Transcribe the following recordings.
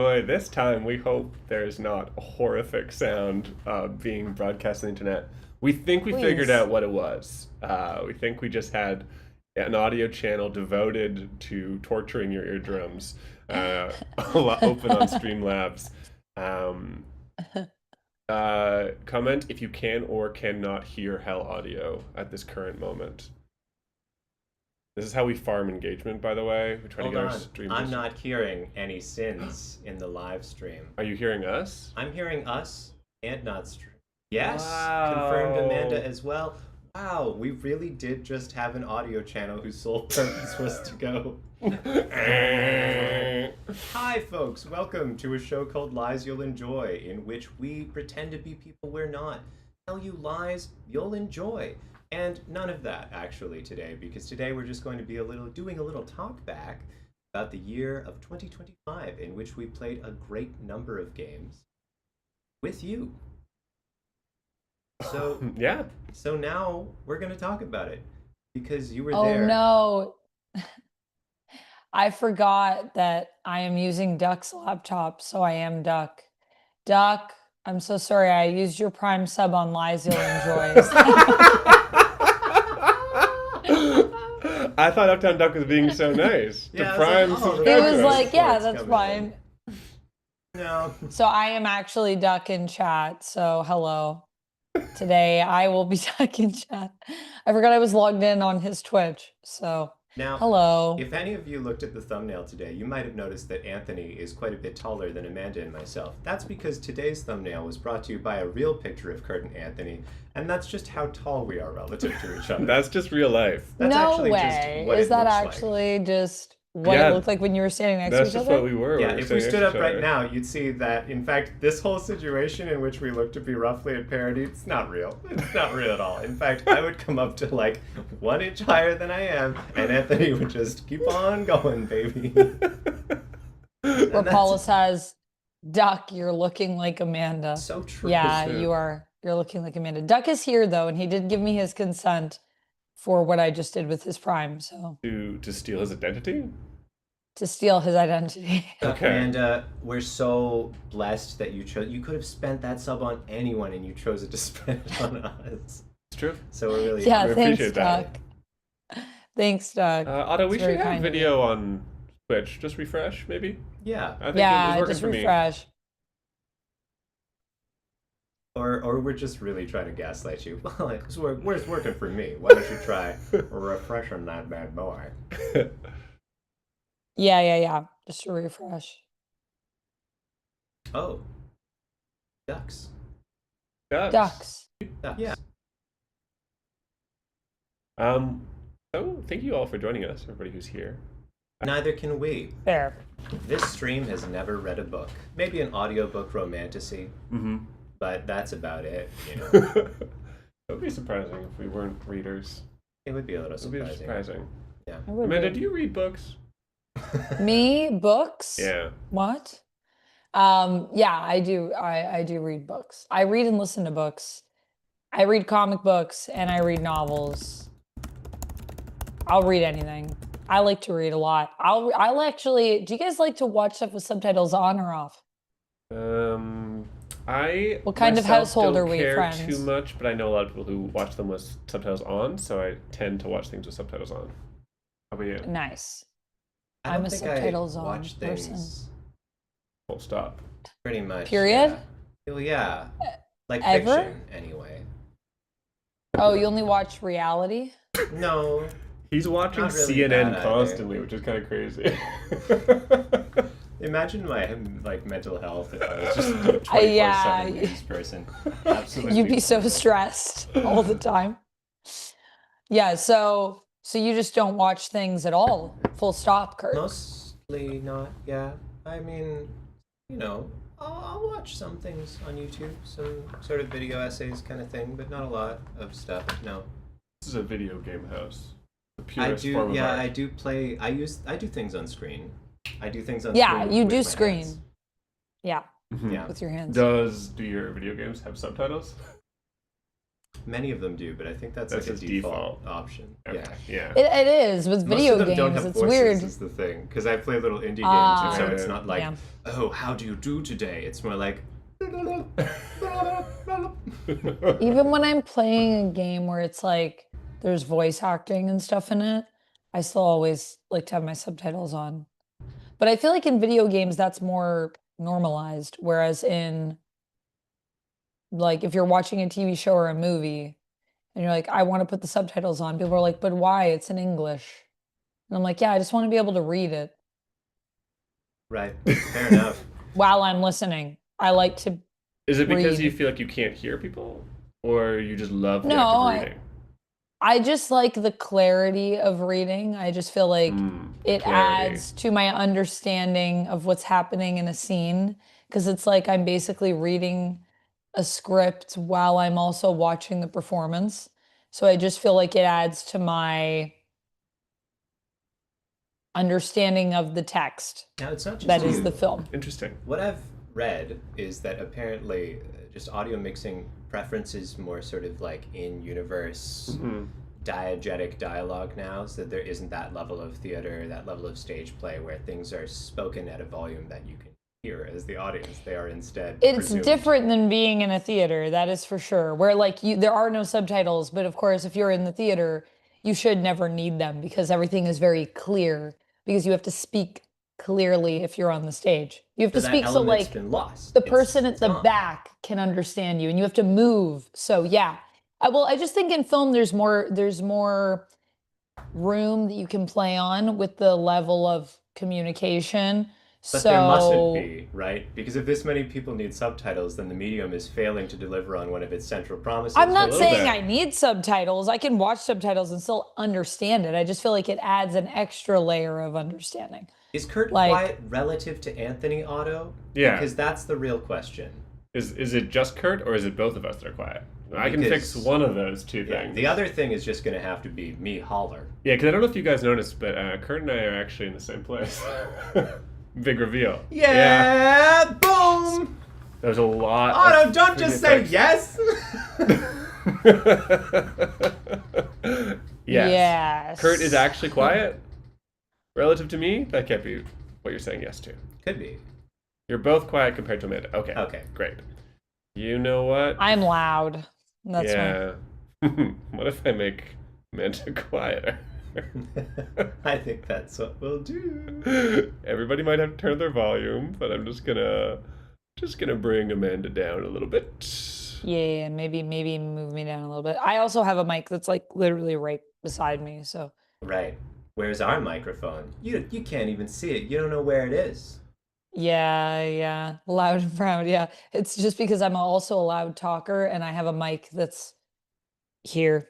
Boy, this time we hope there's not a horrific sound being broadcast on the internet. We think we figured Please. out what it was. We think we just had an audio channel devoted to torturing your eardrums, open on Streamlabs. Um, Comment if you can or cannot hear Hell audio at this current moment. This is how we farm engagement, by the way. We try to Hold get our on. I'm streamers. not hearing any sins in the live stream. Are you hearing us? I'm hearing us and not stream. Yes, confirmed Wow. Amanda as well. Wow, we really did just have an audio channel whose sole purpose was to go. Hi, folks. Welcome to a show called Lies You'll Enjoy, in which we pretend to be people we're not. Tell you lies you'll enjoy. And none of that actually today, because today we're just going to be doing a little talk back about the year of 2025, in which we played a great number of games with you. So Yeah. so now we're going to talk about it because you were Oh there. no. I forgot that I am using Duck's laptop, so I am Duck. Duck, I'm so sorry. I used your Prime sub on Lies You'll Enjoy. I thought Uptown Duck was being so nice. The Yeah, I was like, prime oh, subscriber. It was Progress like, yeah, reports that's coming fine. No. So I am actually Duck in chat. So hello. Today I will be Duck in chat. I forgot I was logged in on his Twitch. So Now, hello. if any of you looked at the thumbnail today, you might have noticed that Anthony is quite a bit taller than Amanda and myself. That's because today's thumbnail was brought to you by a real picture of Kurt and Anthony, and that's just how tall we are relative to each other. That's just real life. That's No actually way. just what Is it that looks like. actually just what Yeah, it looked like when you were standing next to That's each just other? what we were. Yeah, were if we saying stood to up each right other. now, you'd see that, in fact, this whole situation in which we look to be roughly at parity, it's not real. It's not real at all. In fact, I would come up to like 1 inch higher than I am, and Anthony would just keep on going, baby. Where Paula says, Duck, you're looking like Amanda. So true. Yeah, True. you are. You're looking like Amanda. Duck is here though, and he did give me his consent for what I just did with his Prime, so To steal his identity? to steal his identity. Okay. Amanda, we're so blessed that you chose. You could have spent that sub on anyone, and you chose it to spend it on us. It's true. So we're really Yeah, We thanks, appreciate that. Duck. Thanks, Duck. Otto, we It's should very have kind of video on Twitch. Just refresh, maybe? yeah. I think Yeah, it was just working for me. refresh. Or we're just really trying to gaslight you. Well, it's working for me. Why don't you try refreshing that bad boy? Yeah. Just to refresh. Oh, ducks. Ducks. Yeah. So thank you all for joining us, everybody who's here. Neither can we. There. This stream has never read a book. Maybe an audiobook romantasy, Mm-hmm. but that's about it. You know, It would be surprising if we weren't readers. it would be a little It would be surprising. surprising. Yeah. It would Amanda, be. do you read books? Me? Books? Yeah. What? Yeah, I do. I do read books. I read and listen to books. I read comic books and I read novels. I'll read anything. I like to read a lot. I'll actually, do you guys like to watch stuff with subtitles on or off? I What kind of myself household don't are we, care friends? too much, but I know a lot of people who watch them with subtitles on, so I tend to watch things with subtitles on. How about you? Nice. I I'm don't a think subtitles I on watch things person. Full stop. pretty much. Period? Yeah. Well, yeah. Like Ever? fiction, anyway. Oh, you only watch reality? No. He's watching Not really CNN that either. constantly, which is kind of crazy. Imagine my like mental health if I was just a 24/7 yeah. news person. Absolutely. You'd be so horrible. stressed all the time. Yeah, so you just don't watch things at all. Full stop, Kurt. Mostly not. Yeah. I mean, you know, I'll watch some things on YouTube, some sort of video essays kind of thing, but not a lot of stuff. No. This is a video game house. The I purest do. form of Yeah, art. I do play. I do things on screen. I do things on Yeah, screen. you with do my screen. hands. Yeah, Mhm. Yeah. with your hands. Do your video games have subtitles? Many of them do, but I think that's That's like a his default default. option. Okay. Yeah. Yeah. It is with Most video of them don't games. have It's voices, weird. is the thing. Because I play little indie games, and so it's not like, Yeah. oh, how do you do today? It's more like, Even when I'm playing a game where it's like there's voice acting and stuff in it, I still always like to have my subtitles on. But I feel like in video games that's more normalized, whereas in like if you're watching a TV show or a movie and you're like, I want to put the subtitles on, people are like, but why? It's in English. And I'm like, yeah, I just want to be able to read it right, fair enough. while I'm listening. I like to Is it because you read. feel like you can't hear people, or you just love the No, act of reading? I just like the clarity of reading. I just feel like it Clarity. adds to my understanding of what's happening in a scene because it's like I'm basically reading a script while I'm also watching the performance. So I just feel like it adds to my understanding of the text Now, it's not just that is you. the film. Interesting. What I've read is that apparently just audio mixing preferences more sort of like in universe diegetic dialogue now, so that there isn't that level of theater, that level of stage play where things are spoken at a volume that you can hear as the audience. They are instead It's presumed. different than being in a theater, that is for sure. Where like there are no subtitles, but of course, if you're in the theater, you should never need them because everything is very clear. Because you have to speak clearly if you're on the stage. You have So to that speak so element's like been lost. the person at It's the gone. back can understand you, and you have to move. So yeah, I just think in film there's more room that you can play on with the level of communication. But there mustn't So be, right? Because if this many people need subtitles, then the medium is failing to deliver on one of its central promises. I'm not little saying bit. I need subtitles. I can watch subtitles and still understand it. I just feel like it adds an extra layer of understanding. Is Kurt Like- quiet relative to Anthony Otto? Yeah. Because that's the real question. Is it just Kurt, or is it both of us that are quiet? I can Because- fix one of those two Yeah, things. the other thing is just going to have to be me holler. Yeah, because I don't know if you guys noticed, but Kurt and I are actually in the same place. Big reveal. Yeah, boom! There's a lot. Otto, of don't just say effects. yes! Yes. Kurt is actually quiet relative to me. That can't be what you're saying yes to. Could be. You're both quiet compared to Amanda. Okay. Okay. Great. You know what? I'm loud. That's yeah. What if I make Amanda quieter? I think that's what we'll do. Everybody might have to turn their volume, but I'm just gonna bring Amanda down a little bit. Yeah, maybe move me down a little bit. I also have a mic that's like literally right beside me, so Right. Where's our microphone? You can't even see it. You don't know where it is. yeah, loud and proud. Yeah, it's just because I'm also a loud talker and I have a mic that's here.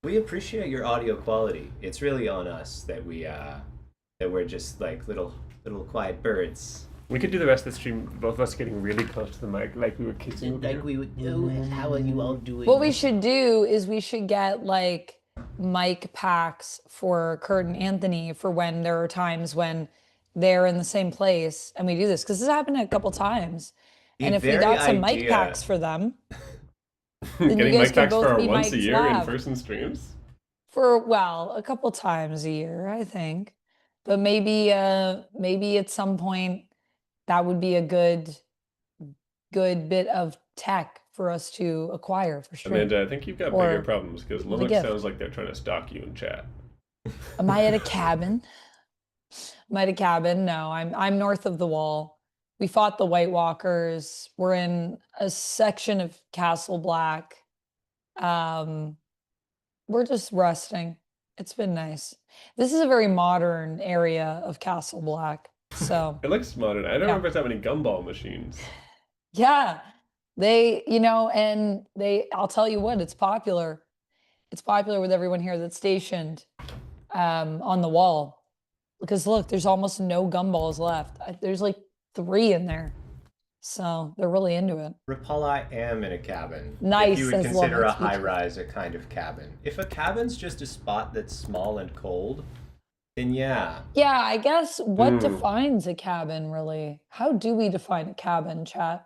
We appreciate your audio quality. It's really on us that we're just like little quiet birds. We could do the rest of the stream, both of us getting really close to the mic, like we were kissing. Like we would do. How are you all doing? What we should do is we should get like mic packs for Kurt and Anthony for when there are times when they're in the same place and we do this because this happened a couple times. The And if we very got some mic idea- packs for them, then you Getting guys mic could packs both for our be once a Mike's year in lab. person streams. For well, a couple times a year, I think. But maybe at some point that would be a good bit of tech for us to acquire for sure. Amanda, I think you've got Or bigger problems because the Linux gift. sounds like they're trying to stalk you in chat. Am I at a cabin? Am I at a cabin? No, I'm north of the wall. We fought the White Walkers. We're in a section of Castle Black. We're just resting. It's been nice. This is a very modern area of Castle Black. So It looks modern. I don't remember that many gumball machines. yeah, I'll tell you what, it's popular. It's popular with everyone here that's stationed on the wall. Because look, there's almost no gumballs left. There's like 3 in there. So they're really into it. Rapal, I am in a cabin. Nice, If you would as consider a long as we- high rise a kind of cabin. If a cabin's just a spot that's small and cold, then yeah. Yeah, I guess what defines a cabin really? How do we define a cabin, chat?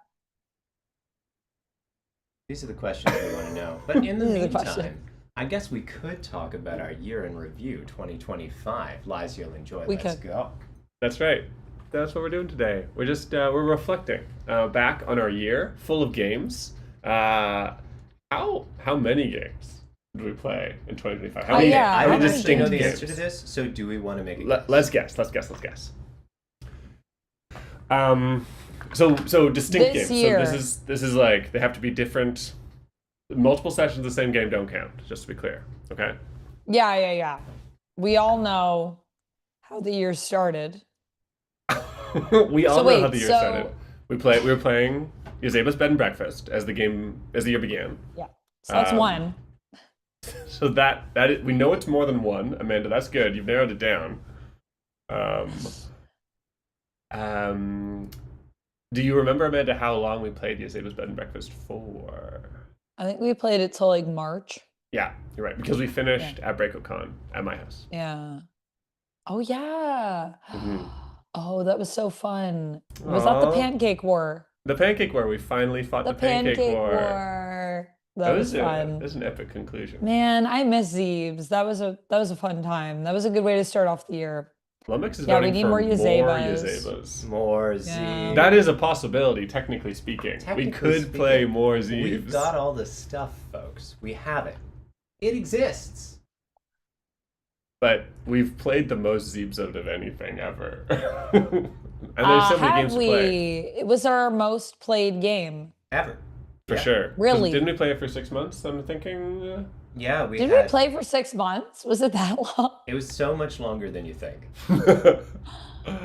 These are the questions we want to know. But in the These are the meantime, questions. I guess we could talk about our year in review 2025. Lies you'll enjoy. We Let's could. go. That's right. That's what we're doing today. We're just we're reflecting back on our year full of games. How many games did we play in 2025? How many, yeah, I how don't many many actually know distinct the games? answer to this, so do we want to make a Let's guess. Let's guess. So distinct This games. year. So this is like they have to be different. Multiple sessions of the same game don't count. Just to be clear. Okay. Yeah. We all know how the year started. We all So know how wait, the year so- started. We were playing Yoseba's Bed and Breakfast as the year began. Yeah. So that's one. So we know it's more than one, Amanda. That's good. You've narrowed it down. Do you remember, Amanda, how long we played Yoseba's Bed and Breakfast for? I think we played it till like March. Yeah, you're right. Because we finished at BreakoCon at my house. Yeah. Oh yeah. Mhm. Oh, that was so fun. Was that the Aw. Pancake War? The Pancake War. We finally fought The the Pancake War. War. That was fun. That was an epic conclusion. Man, I miss Zeebs. That was a fun time. That was a good way to start off the year. Lumix is Yeah, we voting need for more more Yosebas. Yosebas. More Yeah. Z. That is a possibility, technically speaking. we Technically could speaking, play more Zeebs. We've got all the stuff, folks. We have it. It exists. But we've played the most Zeebs out of anything ever. And there's so many games Have to play. It was our most played game. Ever. For Yeah. sure. 'Cause Really? Didn't we play it for 6 months? I'm thinking. Yeah, we Did had. we play for 6 months? Was it that long? It was so much longer than you think.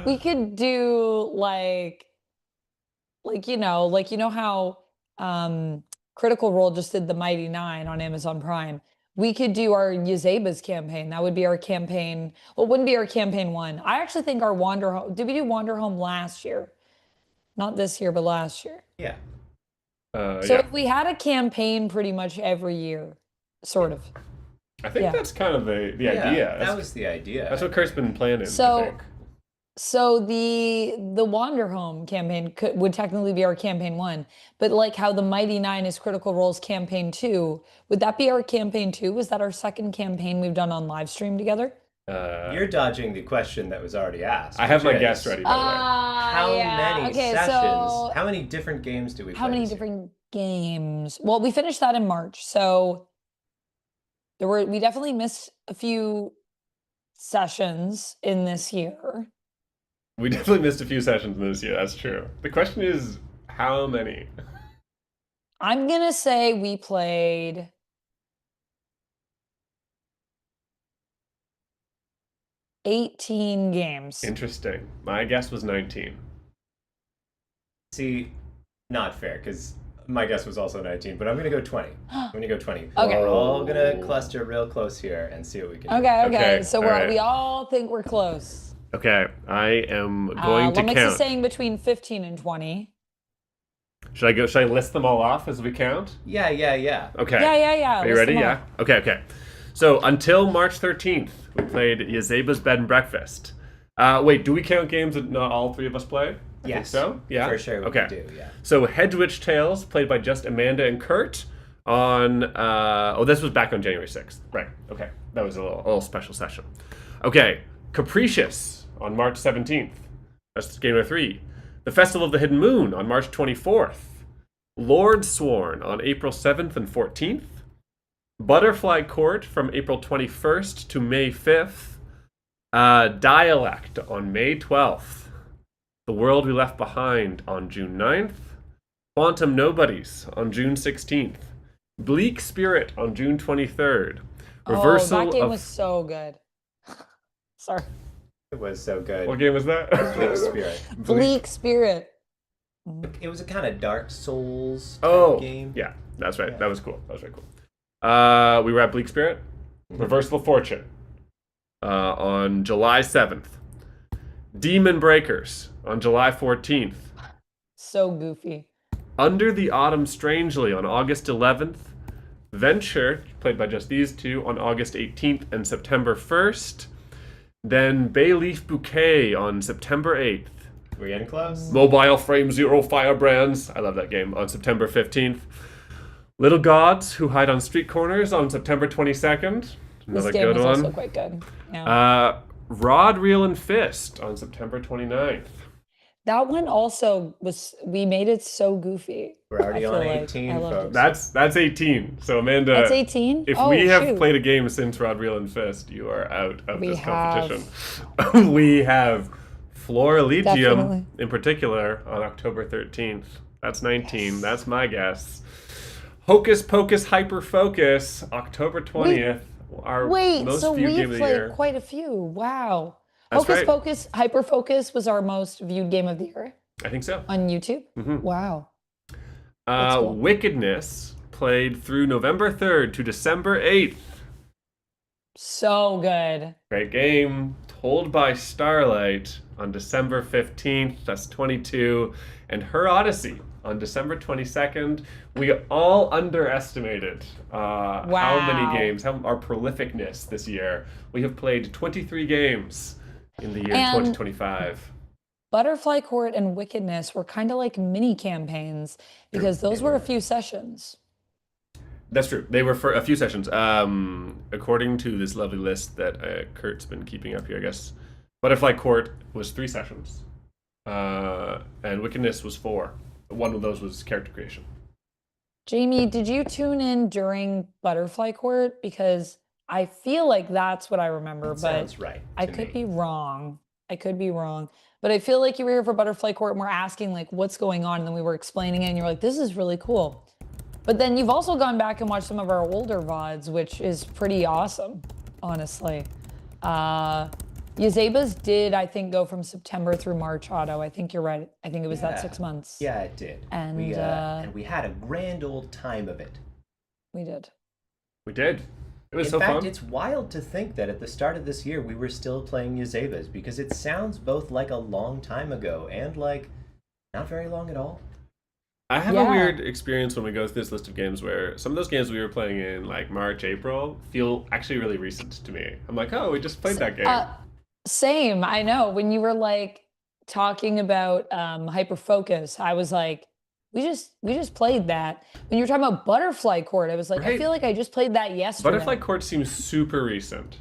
We could do like you know how Critical Role just did the Mighty Nine on Amazon Prime. We could do our Yoseba's campaign. That would be our campaign. Well, it wouldn't be our campaign one. I actually think our Wander Home. Did we do Wander Home last year? Not this year, but last year. Yeah. So yeah. if we had a campaign pretty much every year, sort of. I think yeah. that's kind of the Yeah, idea. that was the idea. That's what Kurt's been planning, I So think. So the Wander Home campaign would technically be our campaign one, but like how the Mighty Nine is Critical Role's campaign two, would that be our campaign two? Was that our second campaign we've done on live stream together? You're dodging the question that was already asked. I have my which guess is, ready, by the way. How many Okay, sessions? so How many different games do we play? how many this year? different games? Well, we finished that in March, so we definitely missed a few sessions in this year. We definitely missed a few sessions this year, that's true. The question is, how many? I'm gonna say we played 18 games. Interesting. My guess was 19. See, not fair, because my guess was also 19, but I'm going to go 20. I'm going to go 20. Okay. We're all going to cluster real close here and see what we can do. Okay. Okay, So all right. we all think we're close. Okay, I am going to Lumix count. is saying between 15 and 20. Should I list them all off as we count? Yeah. Okay. Yeah. Are you list ready? them Yeah. all. Okay. So until March 13th, we played Yoseba's Bed and Breakfast. Wait, do we count games that not all three of us play? I think Yes. so? Yeah. For sure we Okay. do, yeah. So Hedgewitch Tales, played by just Amanda and Kurt, on this was back on January 6th. Right. Okay. That was a little special session. Okay. Capricious on March 17th. That's game number 3. The Festival of the Hidden Moon on March 24th. Lord Sworn on April 7th and 14th. Butterfly Court from April 21st to May 5th. Dialect on May 12th. The World We Left Behind on June 9th. Quantum Nobodies on June 16th. Bleak Spirit on June 23rd. Reversal that game of... was so good. Sorry. It was so good. What game was that? Bleak Spirit. Bleak Spirit. It was a kind of Dark Souls type Oh, game. yeah, that's right. Yeah. That was cool. That was very cool. We were at Bleak Spirit. Reversal of Fortune on July 7th. Demon Breakers on July 14th. So goofy. Under the Autumn Strangely on August 11th. Venture, played by just these two, on August 18th and September 1st. Then Bayleaf Bouquet on September 8th. We're getting close. Mobile Frame Zero Firebrands, I love that game, on September 15th. Little Gods Who Hide on Street Corners on September 22nd. This Another game good was one. also quite good. Yeah. Rod, Reel, and Fist on September 29th. That one also was, we made it so goofy. We're already I feel on like 18, I loved folks. it. That's 18. So Amanda, That's 18? if Oh, we have shoot. played a game since Rod, Reel, and Fist, you are out of We this have. competition. We have Floraligium Definitely. in particular on October 13th. That's 19. That's my guess. Hocus Pocus Hyper Focus, October 20th. Our Wait, most so viewed we game of the played year. quite a few. Wow. That's Hocus right. Pocus, Hyper Focus was our most viewed game of the year I think so. on YouTube. Wow. That's cool. Wickedness played through November 3rd to December 8th. So good. Great game. Told by Starlight on December 15th. That's 22. And Her Odyssey on December 22nd. We all underestimated how many Wow. games, our prolificness this year. We have played 23 games in the year And 2025. Butterfly Court and Wickedness were kind of like mini campaigns because those were a few sessions. That's true. They were for a few sessions. According to this lovely list that Kurt's been keeping up here, I guess Butterfly Court was 3 sessions, and Wickedness was 4. One of those was character creation. Jamie, did you tune in during Butterfly Court? Because I feel like that's what I remember, That but sounds right. I to could me. be wrong. I could be wrong. But I feel like you were here for Butterfly Court and we're asking like what's going on, and then we were explaining it and you're like, this is really cool. But then you've also gone back and watched some of our older VODs, which is pretty awesome, honestly. Yazeba's did, I think, go from September through March auto. I think you're right. I think it was that 6 months. Yeah, it did. And, and we had a grand old time of it. We did. We did. It was In so fact, fun. it's wild to think that at the start of this year we were still playing Yazeba's, because it sounds both like a long time ago and like not very long at all. I have Yeah. a weird experience when we go through this list of games where some of those games we were playing in like March, April feel actually really recent to me. I'm like, oh, we just played that game. Same, I know. When you were like talking about Hyper Focus, I was like, we just played that. When you were talking about Butterfly Court, I was like, I Right. feel like I just played that yesterday. Butterfly Court seems super recent.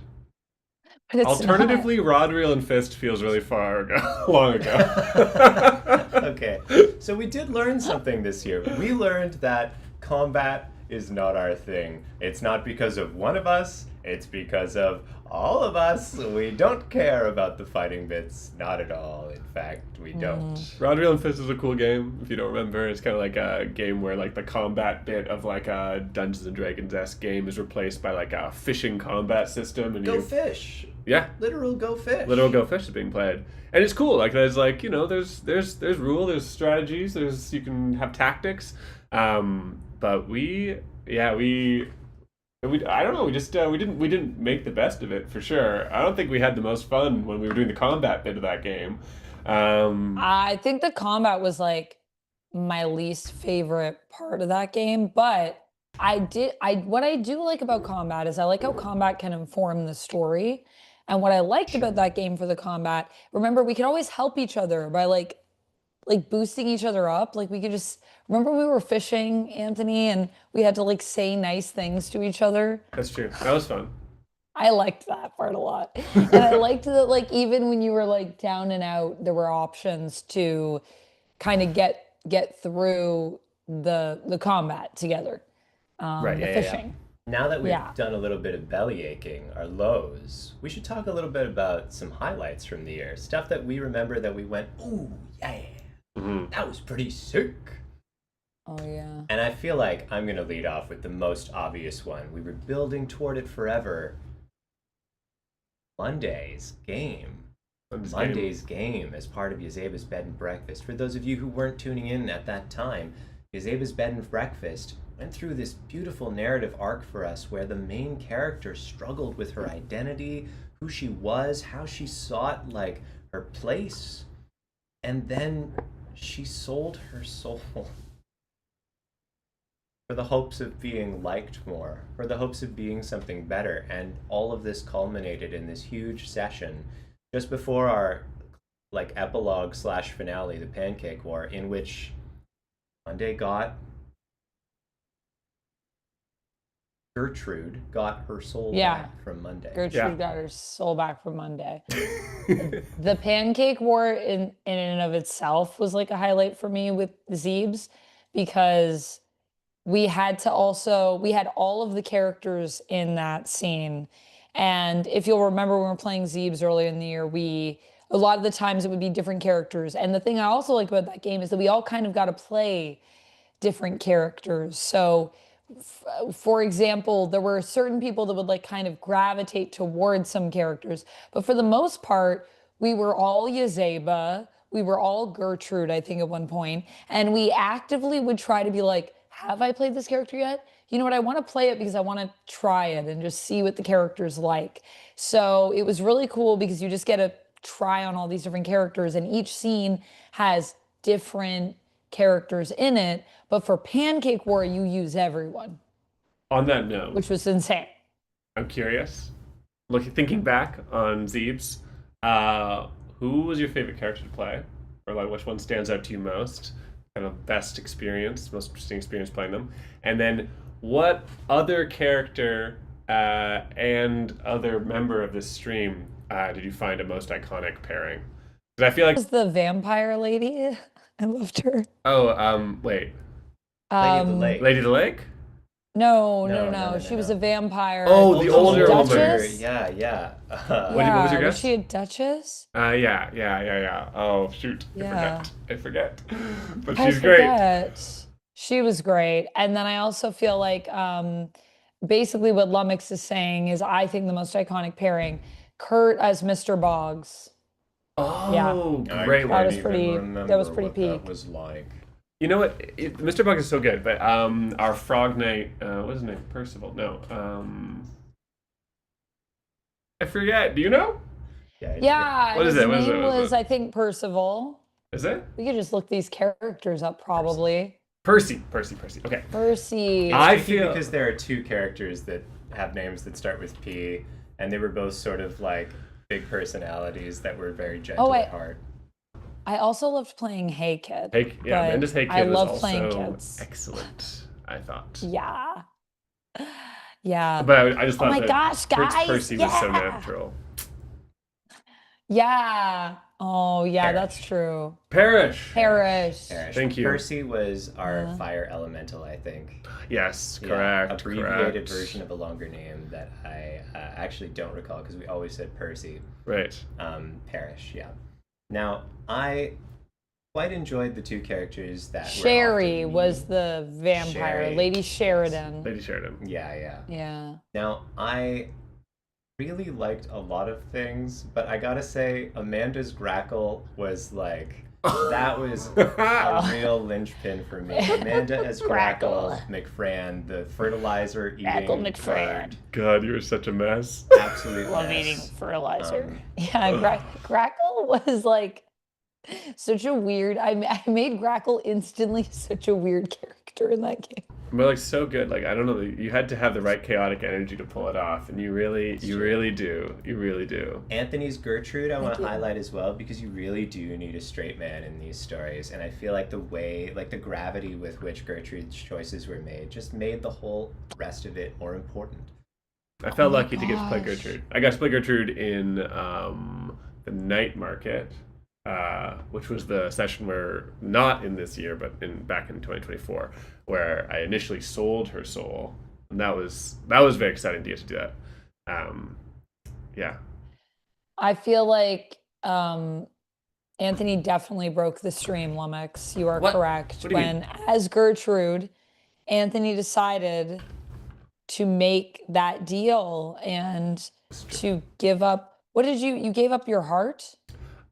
But it's Alternatively, Rod, Reel, and Fist feels really far ago, long ago. Okay, so we did learn something this year. We learned that combat is not our thing. It's not because of one of us, it's because of all of us. We don't care about the fighting bits. Not at all. In fact, we don't. Rod, Reel, and Fist is a cool game. If you don't remember, it's kind of like a game where like the combat bit of like a Dungeons and Dragons-esque game is replaced by like a fishing combat system, and Go fish. yeah, Literal go fish. Literal Go Fish is being played, and it's cool. Like there's like there's rule, there's strategies, you can have tactics, but we I don't know, we just we didn't make the best of it for sure. I don't think we had the most fun when we were doing the combat bit of that game. I think the combat was like my least favorite part of that game, but what I do like about combat is I like how combat can inform the story. And what I liked about that game for the combat, remember, we could always help each other by like boosting each other up. Like we could just remember we were fishing, Anthony, and we had to like say nice things to each other. That's true. That was fun. I liked that part a lot. And I liked that like even when you were like down and out, there were options to kind of get through the combat together. Right, The yeah, yeah, fishing. Now that we've Yeah. done a little bit of belly aching, our lows, we should talk a little bit about some highlights from the year. Stuff that we remember that we went, ooh, yeah, that was pretty sick. Oh yeah. And I feel like I'm going to lead off with the most obvious one. We were building toward it forever. Monday's game. Monday's game as part of Yazeba's Bed and Breakfast. For those of you who weren't tuning in at that time, Yazeba's Bed and Breakfast went through this beautiful narrative arc for us where the main character struggled with her identity, who she was, how she sought like her place, and then she sold her soul for the hopes of being liked more, for the hopes of being something better. And all of this culminated in this huge session just before our like epilogue / finale, the Pancake War, in which Monday got Gertrude got her soul Yeah. back from Monday. Gertrude Yeah. got her soul back from Monday. The pancake war in and of itself was like a highlight for me with Zeebs, because we had all of the characters in that scene. And if you'll remember, when we were playing Zeebs earlier in the year, a lot of the times it would be different characters. And the thing I also like about that game is that we all kind of got to play different characters. So for example, there were certain people that would like kind of gravitate towards some characters, but for the most part, we were all Yazeba, we were all Gertrude, I think, at one point, and we actively would try to be like, have I played this character yet? You know what? I want to play it because I want to try it and just see what the character's like. So it was really cool because you just get to try on all these different characters, and each scene has different characters in it. But for Pancake War, you use everyone, On that note, which was insane. I'm curious. Thinking back on Zeebs, who was your favorite character to play, or like which one stands out to you most? Kind of best experience, most interesting experience playing them, and then what other character and other member of this stream did you find a most iconic pairing? Because I feel like Was the vampire lady? I loved her. wait, Lady of the Lake. Lady of the Lake? No. She was a vampire. Oh, the older woman. Duchess? Yeah. Yeah. What was your Was guess? she a duchess? Yeah. Oh shoot, Yeah. I forget. But I she's great. forget. She was great. And then I also feel like basically what Lummox is saying is, I think, the most iconic pairing, Kurt as Mr. Boggs. Oh, I great can't one. was pretty- even that was remember pretty what that peak. was like. You know what? Mr. Bug is so good, but our Frog Knight, what's his name? Percival? No. I forget. Do you know? Yeah, What is his it? What is it? name What is was, it? I think, Percival. Is it? We could just look these characters up, probably. Percy. Okay. Percy. I It's tricky feel- because there are two characters that have names that start with P, and they were both sort of like big personalities that were very gentle at heart. I also loved playing Hey Kid. Yeah, but Amanda's Hey Kid I was love also playing kids. excellent, I thought. Yeah. Yeah. But I just thought my that gosh, Kurt's guys, Percy was so yeah. natural. Yeah. Oh, yeah, Parrish. that's true. Parrish. Parrish. Thank you. Percy was our fire elemental, I think. Yes, Yeah, correct. abbreviated correct. version of a longer name that I actually don't recall because we always said Percy. Right. Parrish, yeah. Now, I quite enjoyed the two characters that Sherry were often was mean. the vampire, Sherry, Lady yes. Sheridan. Lady Sheridan. Yeah. Yeah. Now, I really liked a lot of things, but I gotta say, Amanda's grackle was like, that was a real linchpin for me. Amanda as Grackle McFran, the fertilizer eating Grackle McFran. bird. God, you were such a mess. Absolute Love mess. eating fertilizer. Um, Yeah, Grackle was like such a weird. I made Grackle instantly such a weird character in that game. But like so good. Like I don't know. You had to have the right chaotic energy to pull it off, and you really do. You really do. Anthony's Gertrude, I want to you. highlight as well because you really do need a straight man in these stories, and I feel like the way, like the gravity with which Gertrude's choices were made, just made the whole rest of it more important. I felt my lucky to get to play gosh. Gertrude. I got to play Gertrude in the night market, which was the session where, not in this year, but back in 2024, where I initially sold her soul, and that was very exciting to get to do that. Yeah. I feel like Anthony definitely broke the stream, Lummox. You are What? correct. What do you mean? When, as Gertrude, Anthony decided to make that deal and to give up. What did you gave up your heart?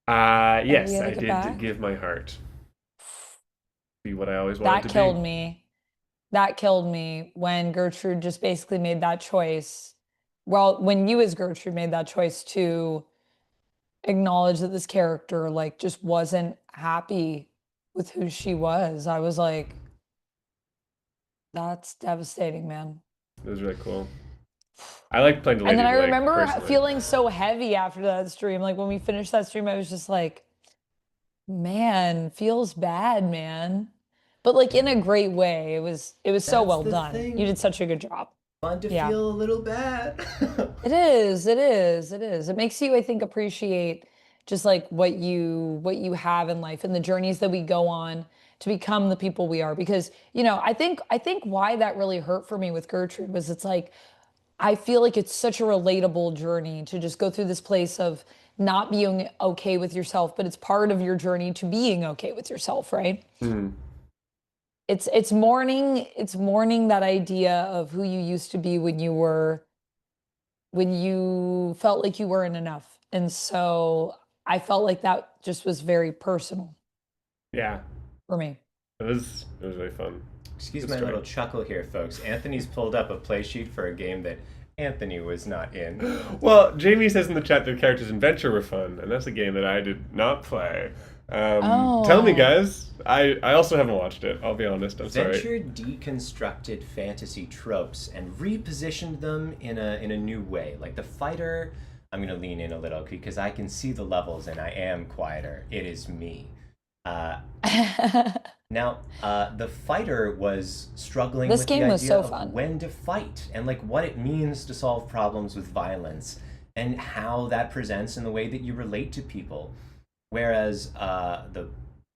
Yes, you had to I get did back? give my heart. Be what I always wanted That to killed be. me. That killed me when Gertrude just basically made that choice. Well, when you as Gertrude made that choice to acknowledge that this character like just wasn't happy with who she was, I was like, that's devastating, man. It was really cool. I liked playing the Lady And then I Blake, remember personally. feeling so heavy after that stream. Like when we finished that stream, I was just like, man, feels bad, man. But like in a great way. It was so That's well the done. thing. You did such a good job. fun to Yeah. feel a little bad. It is. It is. It is. It makes you, I think, appreciate just like what you have in life and the journeys that we go on to become the people we are. Because, I think why that really hurt for me with Gertrude was it's like I feel like it's such a relatable journey to just go through this place of not being okay with yourself, but it's part of your journey to being okay with yourself, right? It's mourning that idea of who you used to be when you felt like you weren't enough. And so I felt like that just was very personal Yeah, for me. it was really fun. Excuse Good my story. little chuckle here, folks. Anthony's pulled up a play sheet for a game that Anthony was not in. Well, Jamie says in the chat that characters in Venture were fun, and that's a game that I did not play. Tell me, Oh. guys. I also haven't watched it. I'll be honest. I'm sorry. Venture deconstructed fantasy tropes and repositioned them in a new way. Like the fighter, I'm gonna lean in a little because I can see the levels and I am quieter. It is me. Now, the fighter was struggling This with game the was idea so of fun. when to fight and like what it means to solve problems with violence and how that presents in the way that you relate to people. Whereas the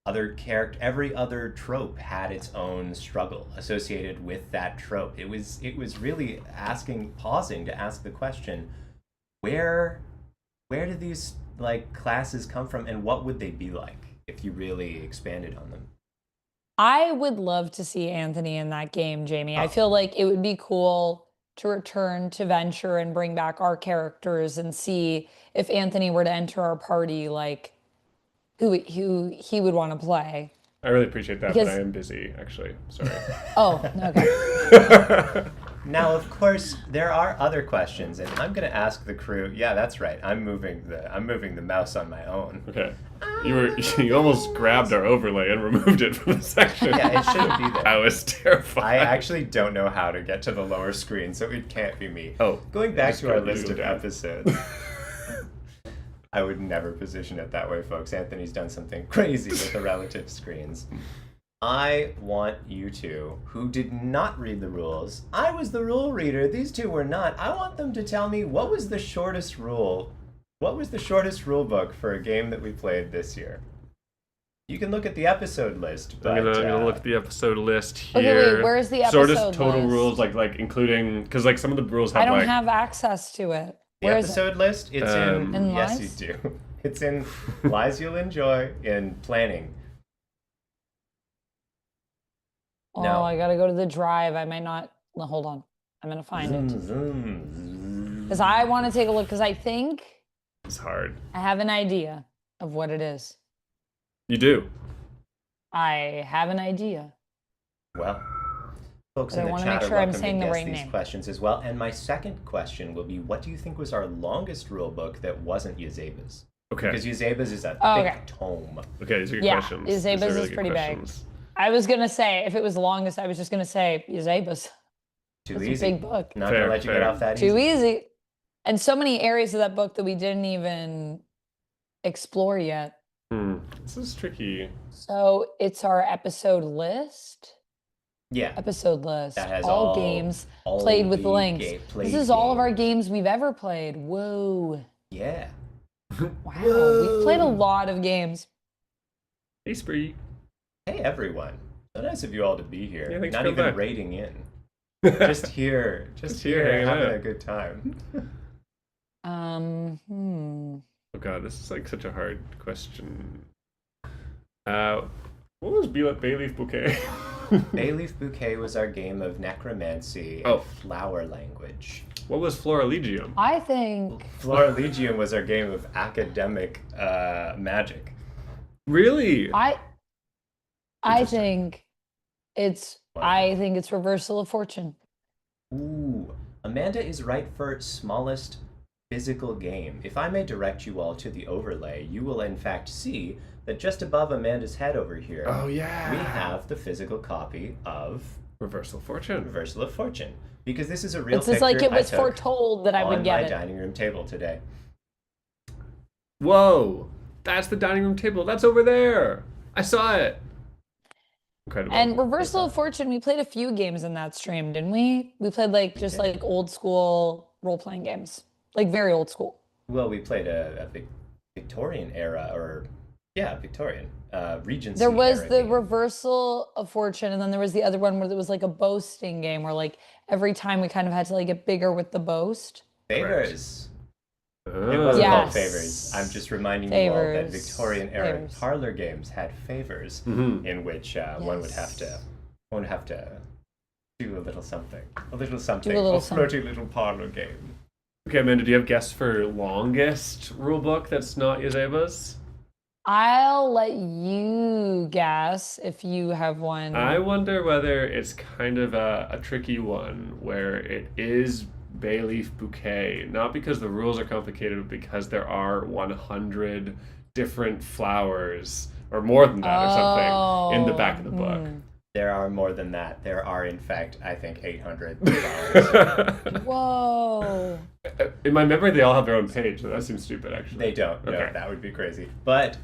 other character, every other trope had its own struggle associated with that trope. It was really pausing to ask the question, where do these like classes come from and what would they be like if you really expanded on them? I would love to see Anthony in that game, Jamie. I Oh. feel like it would be cool to return to Venture and bring back our characters and see if Anthony were to enter our party, like who he would want to play. I really appreciate that, Because- but I am busy, actually. Sorry. Oh, okay. Now, of course, there are other questions, and I'm going to ask the crew. Yeah, that's right. I'm moving the mouse on my own. Okay. You almost grabbed our overlay and removed it from the section. Yeah, it shouldn't be there. I was terrified. I actually don't know how to get to the lower screen, so it can't be me. Oh, Going back just to our go list of down. episodes. I would never position it that way, folks. Anthony's done something crazy with the relative screens. I want you two, who did not read the rules. I was the rule reader. These two were not. I want them to tell me what was the shortest rule. What was the shortest rule book for a game that we played this year? You can look at the episode list, but I'm gonna look at the episode list here. Okay, wait, where's the Shortest episode total list? rules, like including, because like some of the rules have I don't like have access to it. the Where is it? episode list. It's In yes, Lies? you do. It's in Lies You'll Enjoy in Planning. Oh, No. I gotta go to the drive. I might not. No, hold on. I'm gonna find it because I want to take a look. Because I think it's hard. I have an idea of what it is. You do. I have an idea. Well, folks But I in the wanna chat make are sure I'm welcome saying to the guess right these name. questions as well. And my second question will be, what do you think was our longest rule book that wasn't Yazeba's? Okay. Because Yazeba's is a Oh, thick okay. tome. Okay, these are good Yeah, questions. Yazeba's These are is really good pretty big. questions. I was gonna say if it was the longest, I was just gonna say Yazeba's. Too It's easy. a big book. Not Fair, gonna let you get fair. off that Too easy. easy. And so many areas of that book that we didn't even explore yet. This is tricky. So it's our episode list. Yeah. Episode list. That has all games all played with the links. played This is all of our games. games we've ever played. Whoa. Yeah. Wow. We've played a lot of games. Hey, Spree. Hey everyone. So nice of you all to be here. Yeah, thanks Not for even coming back. rating in. Just here. Just here here hanging having out. a good time. Oh god, this is like such a hard question. What was Bayleaf Bouquet? Bayleaf Bouquet was our game of necromancy and Oh. flower language. What was Florilegium? I think Florilegium was our game of academic magic. Really? I Interesting. think it's Wow. I think it's Reversal of Fortune. Ooh, Amanda is right for smallest physical game. If I may direct you all to the overlay, you will in fact see that just above Amanda's head over here, Oh yeah. we have the physical copy of Reversal of Fortune. Reversal of Fortune. Because this is a real It's just like picture it was I took foretold that I on would my get it. dining room table today. Whoa! That's the dining room table. That's over there. I saw it. Incredible. And Reversal of Fortune, we played a few games in that stream, didn't we? We played like just like old school role-playing games, like very old school. Well, we played a Victorian era, or Victorian Regency. There was era the game. Reversal of Fortune, and then there was the other one where it was like a boasting game where like every time we kind of had to like get bigger with the boast. Favors. It Oh. wasn't called Yes. favors. I'm just reminding you all that Favors. Victorian era Favors. parlor games had favors, Mhm. in which one would have to do a little something, a little flirty little parlor game. Okay, Amanda, do you have guess for longest rule book that's not Yazeba's? I'll let you guess if you have one. I wonder whether it's kind of a tricky one where it is Bayleaf Bouquet, not because the rules are complicated, but because there are 100 different flowers, or more than that, or something, in the back of the book. There are more than that. There are, in fact, I think 800 flowers. Whoa. In my memory, they all have their own page, so that seems stupid, actually. They don't. No, Okay. that would be crazy. But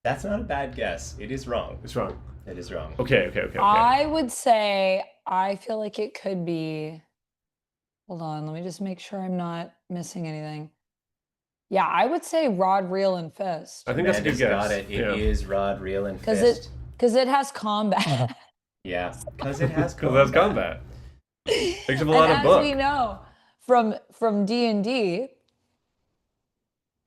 that's not a bad guess. It is wrong. It's wrong. It is wrong. Okay. I would say, I feel like it could be. Hold on, let me just make sure I'm not missing anything. Yeah, I would say Rod, Reel, and Fist. I think that's a good Amanda's guess. got it. It is Rod, Reel, and Fist. Because it has combat. Yeah, because it has Because that's combat. Makes up a lot of as book. we know from D&D,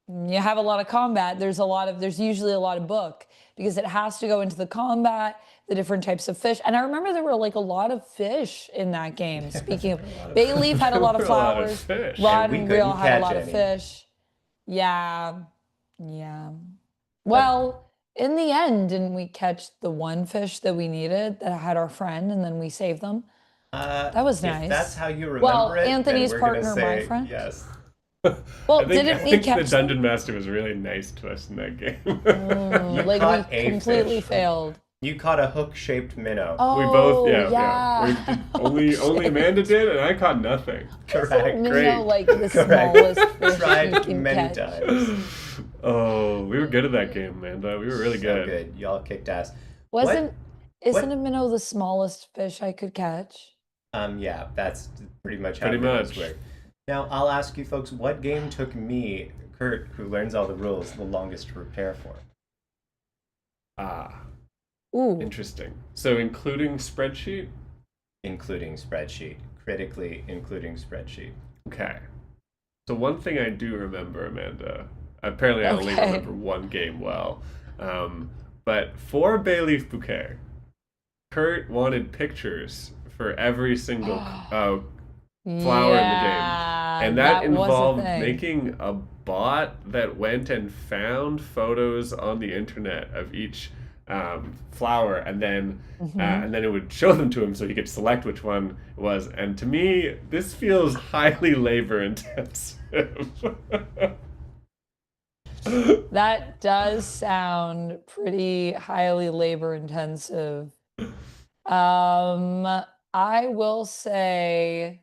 you have a lot of combat. There's usually a lot of book because it has to go into the combat, the different types of fish. And I remember there were like a lot of fish in that game. Speaking of, Bayleaf had a lot of There were a lot of flowers. fish. Rod And we and Reel couldn't had a catch lot of any. fish. Yeah. Well, in the end, didn't we catch the one fish that we needed that had our friend, and then we saved them? That was nice. If that's how you remember Well, it, then Anthony's we're gonna partner, say my friend. yes. Well, I didn't we think catch the Dungeon Master was really nice to us in that game. You like caught we a completely fish. failed. You caught a hook-shaped minnow. Oh, We both, yeah. yeah. Only Amanda did, and I caught nothing. Correct. Minnow, like the Correct. smallest fish you Tried can many catch. times. Oh, we were good at that game, Amanda. We were really So good. good. Y'all kicked ass. Isn't a minnow the smallest fish I could catch? Yeah, that's pretty much how Pretty minnows much. work. Now, I'll ask you folks, what game took me, Kurt, who learns all the rules, the longest to prepare for? Ah, Ooh. interesting. So including spreadsheet? Including spreadsheet. Critically including spreadsheet. Okay. So one thing I do remember, Amanda, apparently I only Okay. remember one game well, but for Bayleaf Bouquet, Kurt wanted pictures for every single flower in the game. And that was a involved thing. making a bot that went and found photos on the internet of each flower, and then it would show them to him so he could select which one it was. And to me, this feels highly labor intensive. That does sound pretty highly labor intensive. I will say,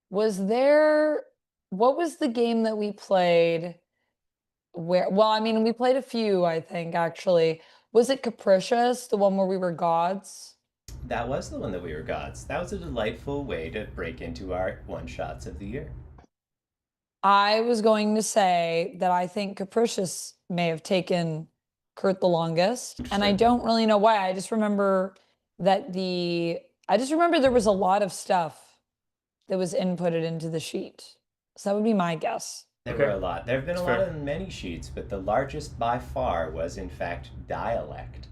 what was the game that we played where, well, I mean, we played a few, I think, actually. Was it Capricious, the one where we were gods? That was the one that we were gods. That was a delightful way to break into our one-shots of the year. I was going to say that I think Capricious may have taken Kurt the longest, and I Interesting. don't really know why. I just remember there was a lot of stuff that was inputted into the sheet. So that would be my guess. There Okay. were a lot. There have been That's a lot fair. of many sheets, but the largest by far was, in fact, dialect,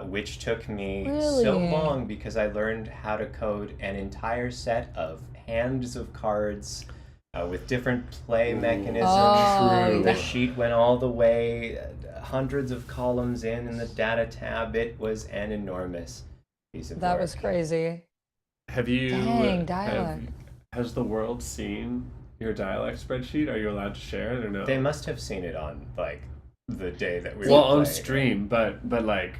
which took me so Really? long because I learned how to code an entire set of hands of cards with different play mechanisms. Oh, True. The sheet went all the way, hundreds of columns in the data tab. It was an enormous piece of That work. was crazy. Have you? Dang, dialect. Has the world seen your dialect spreadsheet? Are you allowed to share it or no? They must have seen it on, like, the day that we Well, were on playing. stream, but like,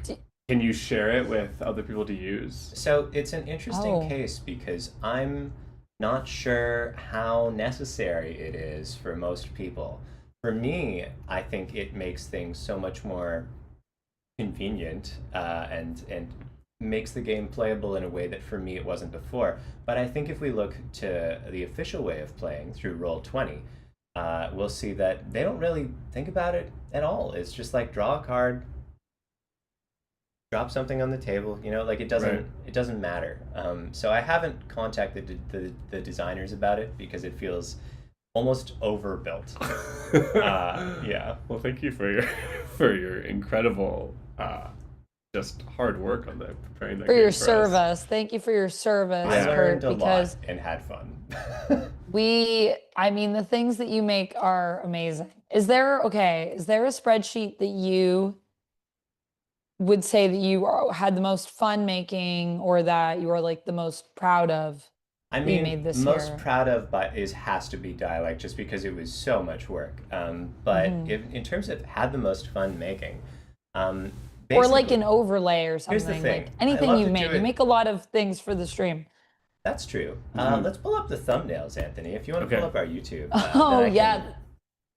can you share it with other people to use? So it's an interesting Oh. case because I'm not sure how necessary it is for most people. For me, I think it makes things so much more convenient and makes the game playable in a way that for me it wasn't before. But I think if we look to the official way of playing through Roll20, we'll see that they don't really think about it at all. It's just like draw a card, drop something on the table, like it doesn't matter. So I haven't contacted the designers about it because it feels almost overbuilt. Yeah. Well, thank you for your incredible just hard work on that, preparing that For game your us. service. Thank you for your service, I learned Kurt, a because lot and had fun. the things that you make are amazing. Is there a spreadsheet that you would say that you had the most fun making, or that you are like the most proud of? I you mean, made this most year? proud of has to be Dialect, just because it was so much work. But in terms of had the most fun making, Or like an overlay or something. Here's the thing. Like I anything love you've to made. do You it- make a lot of things for the stream. That's true. Let's pull up the thumbnails, Anthony. If you want to Okay. pull up our YouTube. Oh, then I can- yeah.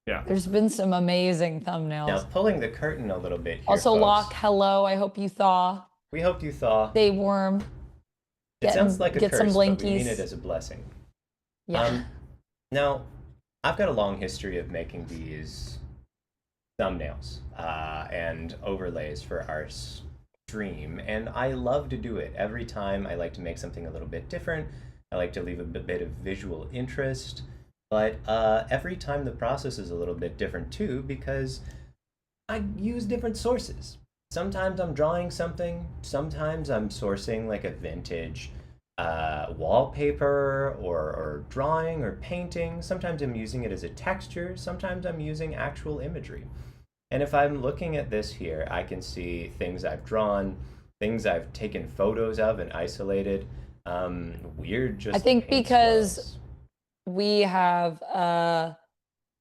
Yeah. There's been some amazing thumbnails. Now, pulling the curtain a little bit here, Also, folks. Locke, hello. I hope you thaw. We hope you thaw. Stay warm. It sounds like a get curse, some but we blinkies. mean it as a blessing. Yeah. Now, I've got a long history of making these thumbnails and overlays for our stream, and I love to do it. Every time I like to make something a little bit different. I like to leave a bit of visual interest, but every time the process is a little bit different too, because I use different sources. Sometimes I'm drawing something, sometimes I'm sourcing like a vintage wallpaper or drawing or painting. Sometimes I'm using it as a texture, sometimes I'm using actual imagery. And if I'm looking at this here, I can see things I've drawn, things I've taken photos of and isolated, weird just I think paint because swirls. we have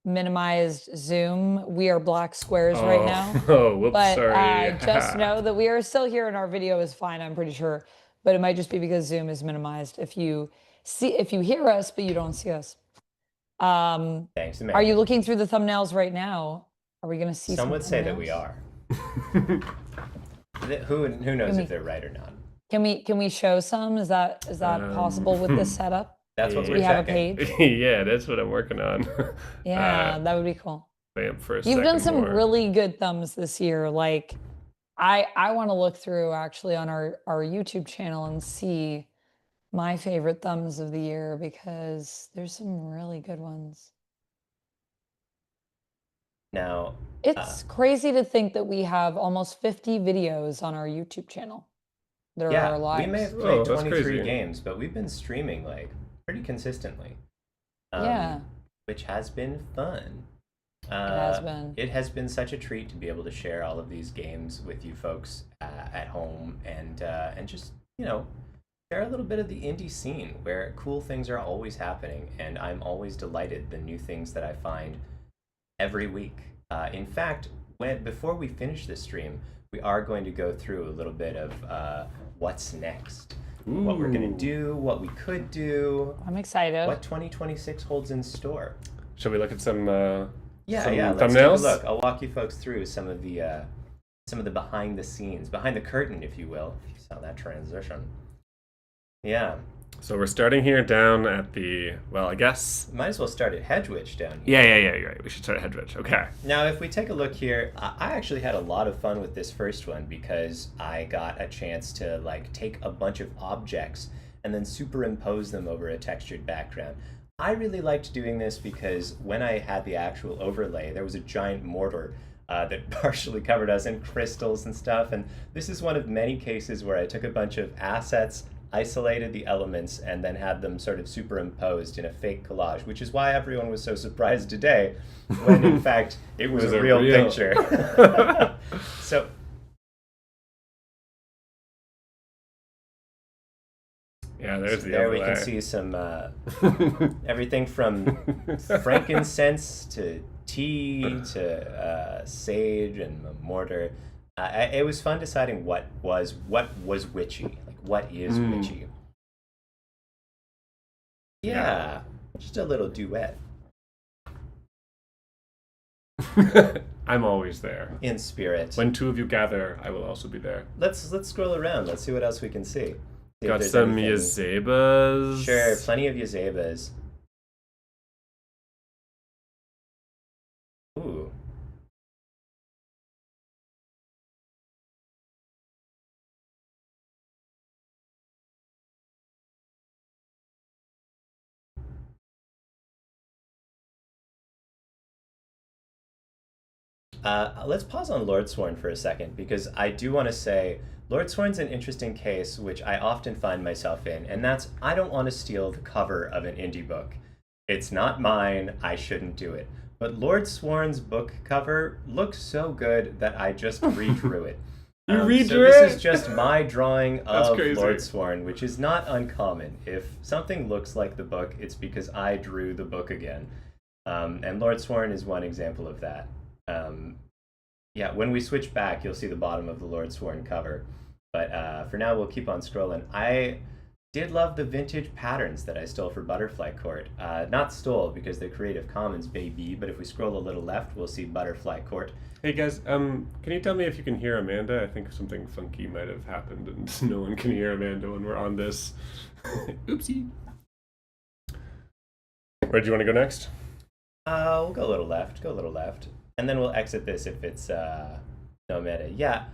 minimized Zoom. We are black squares right now. Oh, whoops, But sorry. just know that we are still here and our video is fine, I'm pretty sure. But it might just be because Zoom is minimized. If you hear us, but you don't see us. Thanks, Amanda. Are you looking through the thumbnails right now? Are we going to see Some some would say that thumbnails? we are. Who knows if they're right or not? Can we show some? Is that possible with this setup? That's what Do we're we have a checking. page? Yeah, that's what I'm working on. Yeah, that would be cool. Vamp for a You've done second some more. really good thumbs this year. Like, I want to look through actually on our YouTube channel and see my favorite thumbs of the year, because there's some really good ones. Now, It's crazy to think that we have almost 50 videos on our YouTube channel. There yeah, are lives. we may have Oh, played that's 23 crazy. games, but we've been streaming like pretty consistently. Yeah. Which has been fun. It has been. It has been such a treat to be able to share all of these games with you folks at home and just, share a little bit of the indie scene where cool things are always happening, and I'm always delighted the new things that I find every week. In fact, before we finish this stream, we are going to go through a little bit of what's next, what we're going to do, what we could do, I'm excited. what 2026 holds in store. Shall we look at some Yeah, some let's thumbnails? take a look. I'll walk you folks through some of the behind the scenes, behind the curtain, if you will, if you saw that transition. Yeah, So we're starting here down at the, well, I guess. might as well start at Hedgewitch down here. Yeah, you're right. We should start at Hedgewitch. Okay. Now, if we take a look here, I actually had a lot of fun with this first one because I got a chance to take a bunch of objects and then superimpose them over a textured background. I really liked doing this because when I had the actual overlay, there was a giant mortar that partially covered us in crystals and stuff, and this is one of many cases where I took a bunch of assets, isolated the elements, and then had them sort of superimposed in a fake collage, which is why everyone was so surprised today when in fact it was a real picture. So Yeah, there's the there we overlay. can see some everything from frankincense to tea to sage and mortar. It was fun deciding what was witchy, what is witchy. Yeah, just a little duet. I'm always there. In spirit. When two of you gather, I will also be there. Let's scroll around. Let's see what else we can see. See if Got there's some anything- Yazebas. Sure, plenty of Yazebas. Ooh. Let's pause on Lordsworn for a second, because I do want to say Lordsworn's an interesting case, which I often find myself in, and that's I don't want to steal the cover of an indie book. It's not mine, I shouldn't do it. But Lordsworn's book cover looks so good that I just redrew it. You So redrew this it? is just my drawing of crazy. Lordsworn, which is not uncommon. If something looks like the book, it's because I drew the book again. And Lordsworn is one example of that. Yeah, when we switch back, you'll see the bottom of the Lordsworn cover. But for now, we'll keep on scrolling. I did love the vintage patterns that I stole for Butterfly Court. Not stole, because they're Creative Commons, baby, but if we scroll a little left, we'll see Butterfly Court. Hey guys, can you tell me if you can hear Amanda? I think something funky might have happened and no one can hear Amanda when we're on this. Oopsie. Where do you want to go next? We'll go a little left, and then we'll exit this if it's no Amanda. Yeah.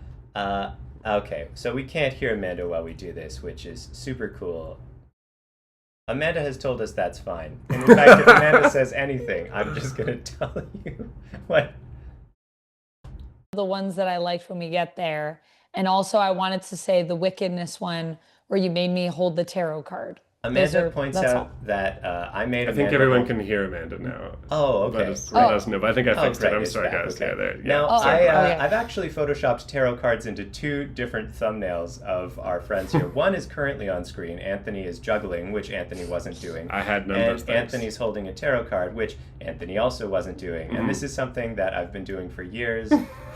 Okay, so we can't hear Amanda while we do this, which is super cool. Amanda has told us that's fine. And in fact, if Amanda says anything, I'm just gonna tell you what. The ones that I liked when we get there. And also I wanted to say the wickedness one where you made me hold the tarot card. Amanda points that's out all. that I made I think Amanda everyone hold- can hear Amanda now. Oh, okay. Let us know, but I think I fixed great, it. I'm it's sorry, back, guys. okay. Yeah, there. Now, Yeah, sorry. I've actually photoshopped tarot cards into two different thumbnails of our friends here. One is currently on screen. Anthony is juggling, which Anthony wasn't doing. I had none of those And things. Anthony's holding a tarot card, which Anthony also wasn't doing. And this is something that I've been doing for years,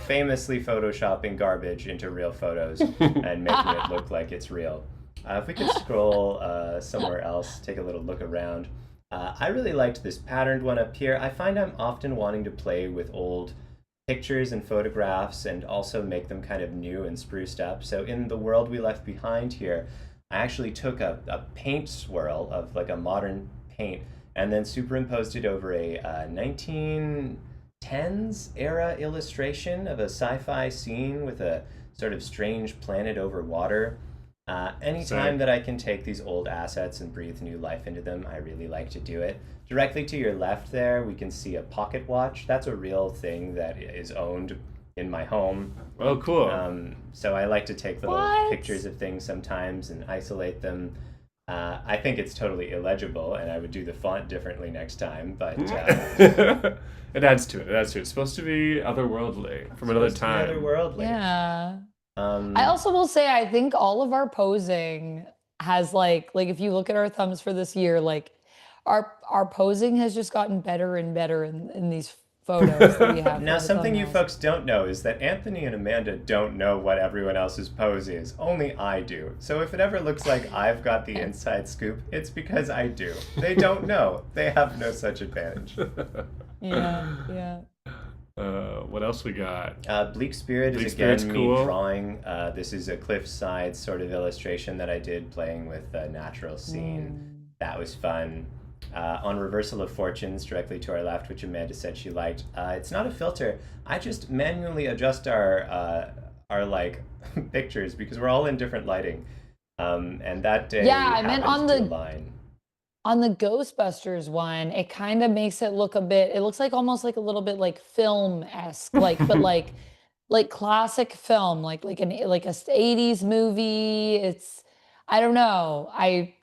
famously photoshopping garbage into real photos and making it look like it's real. If we could scroll somewhere else, take a little look around. I really liked this patterned one up here. I find I'm often wanting to play with old pictures and photographs and also make them kind of new and spruced up. So in The World We Left Behind here, I actually took a paint swirl of like a modern paint and then superimposed it over a 1910s era illustration of a sci-fi scene with a sort of strange planet over water. Anytime that I can take these old assets and breathe new life into them, I really like to do it. Directly to your left there, we can see a pocket watch. That's a real thing that is owned in my home. Oh, cool. So I like to take little What? pictures of things sometimes and isolate them. I think it's totally illegible, and I would do the font differently next time, but... It adds to it. It's supposed to be otherworldly from another time. Otherworldly. Yeah. I also will say I think all of our posing has like if you look at our thumbs for this year, like our posing has just gotten better and better in these photos that we have. Now, for the something you thumbnails. folks don't know is that Anthony and Amanda don't know what everyone else's pose is. Only I do. So if it ever looks like I've got the inside scoop, it's because I do. They don't know. They have no such advantage. Yeah. What else we got? Bleak Spirit Bleak is again Spirit's me cool. drawing. This is a cliffside sort of illustration that I did playing with a natural scene. That was fun. On Reversal of Fortunes, directly to our left, which Amanda said she liked. It's not a filter. I just manually adjust our like pictures because we're all in different lighting. And that day, Yeah, I meant on the- line. On the Ghostbusters one, it kind of makes it look a bit. It looks like almost like a little bit like film-esque, but like classic film, like a 80s movie. It's I don't know. I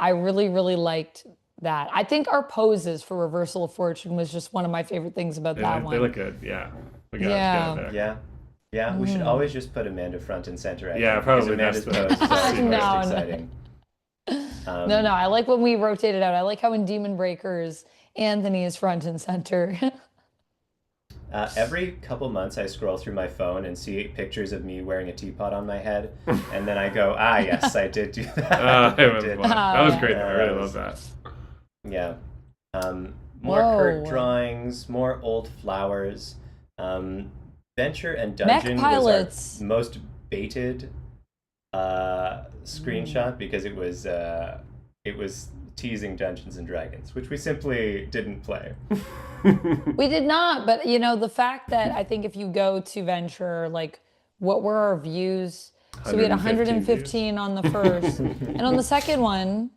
really liked that. I think our poses for Reversal of Fortune was just one of my favorite things about that one. They look good. Yeah. We got Yeah. it there. Yeah. Yeah, we should always just put Amanda front and center. I Yeah, think, probably because that's Amanda's the- pose is always the No, most no. exciting. No, I like when we rotate it out. I like how in Demon Breakers, Anthony is front and center. Every couple months, I scroll through my phone and see pictures of me wearing a teapot on my head, and then I go, yes, I did do that. I I remember did. that. That was great. Yeah, I really that love was- that. Yeah. More Kurt Whoa. drawings, more old flowers. Venture and Mech Dungeon pilots. was our most baited screenshot because it was teasing Dungeons and Dragons, which we simply didn't play. We did not, but the fact that I think if you go to Venture, like, what were our views? So we had 115 on the first, and on the second one,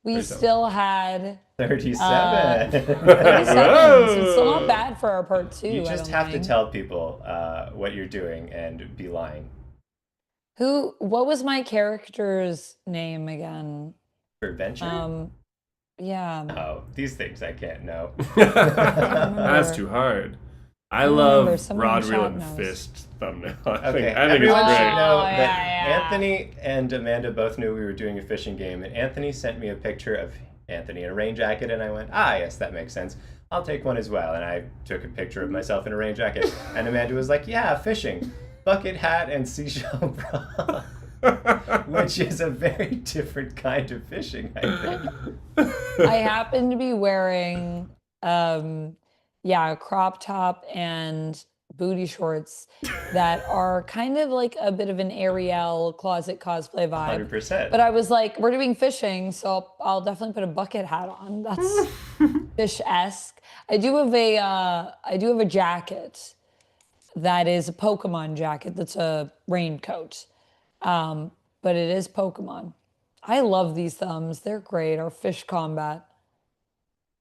we 37. still had 37. 37. So it's still not bad for our part 2. You I just don't have think. to tell people what you're doing and be lying. What was my character's name again? For Venture? Yeah. Oh, these things I can't know. That's too hard. I love Someone in Rod the Reel chat and knows. Fist thumbnail. I Okay, think it's everyone should great. know Oh, that yeah. Anthony and Amanda both knew we were doing a fishing game, and Anthony sent me a picture of Anthony in a rain jacket, and I went, yes, that makes sense. I'll take one as well. And I took a picture of myself in a rain jacket, and Amanda was like, yeah, fishing. Bucket hat and seashell bra. Which is a very different kind of fishing, I think. I happen to be wearing a crop top and booty shorts that are kind of like a bit of an Ariel closet cosplay vibe. 100%. But I was like, we're doing fishing, so I'll definitely put a bucket hat on. That's fish-esque. I do have a jacket that is a Pokemon jacket. That's a raincoat. But it is Pokemon. I love these thumbs. They're great. Our fish combat.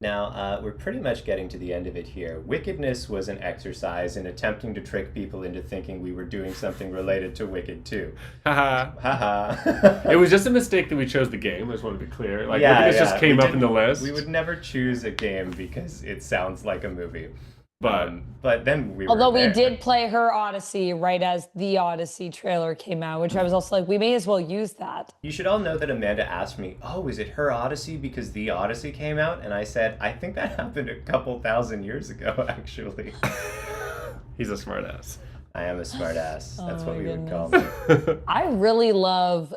Now, we're pretty much getting to the end of it here. Wickedness was an exercise in attempting to trick people into thinking we were doing something related to Wicked 2. Haha. Haha. It was just a mistake that we chose the game. I just want to be clear. Like, Yeah, Wickedness just came we up in the didn't- list. We would never choose a game because it sounds like a movie. But But then we Although were we there. did play her Odyssey right as the Odyssey trailer came out, which I was also like, we may as well use that. You should all know that Amanda asked me, is it her Odyssey because the Odyssey came out? And I said, I think that happened a couple thousand years ago, actually. he's a smartass. I am a smartass. That's Oh what my we would call me. I really love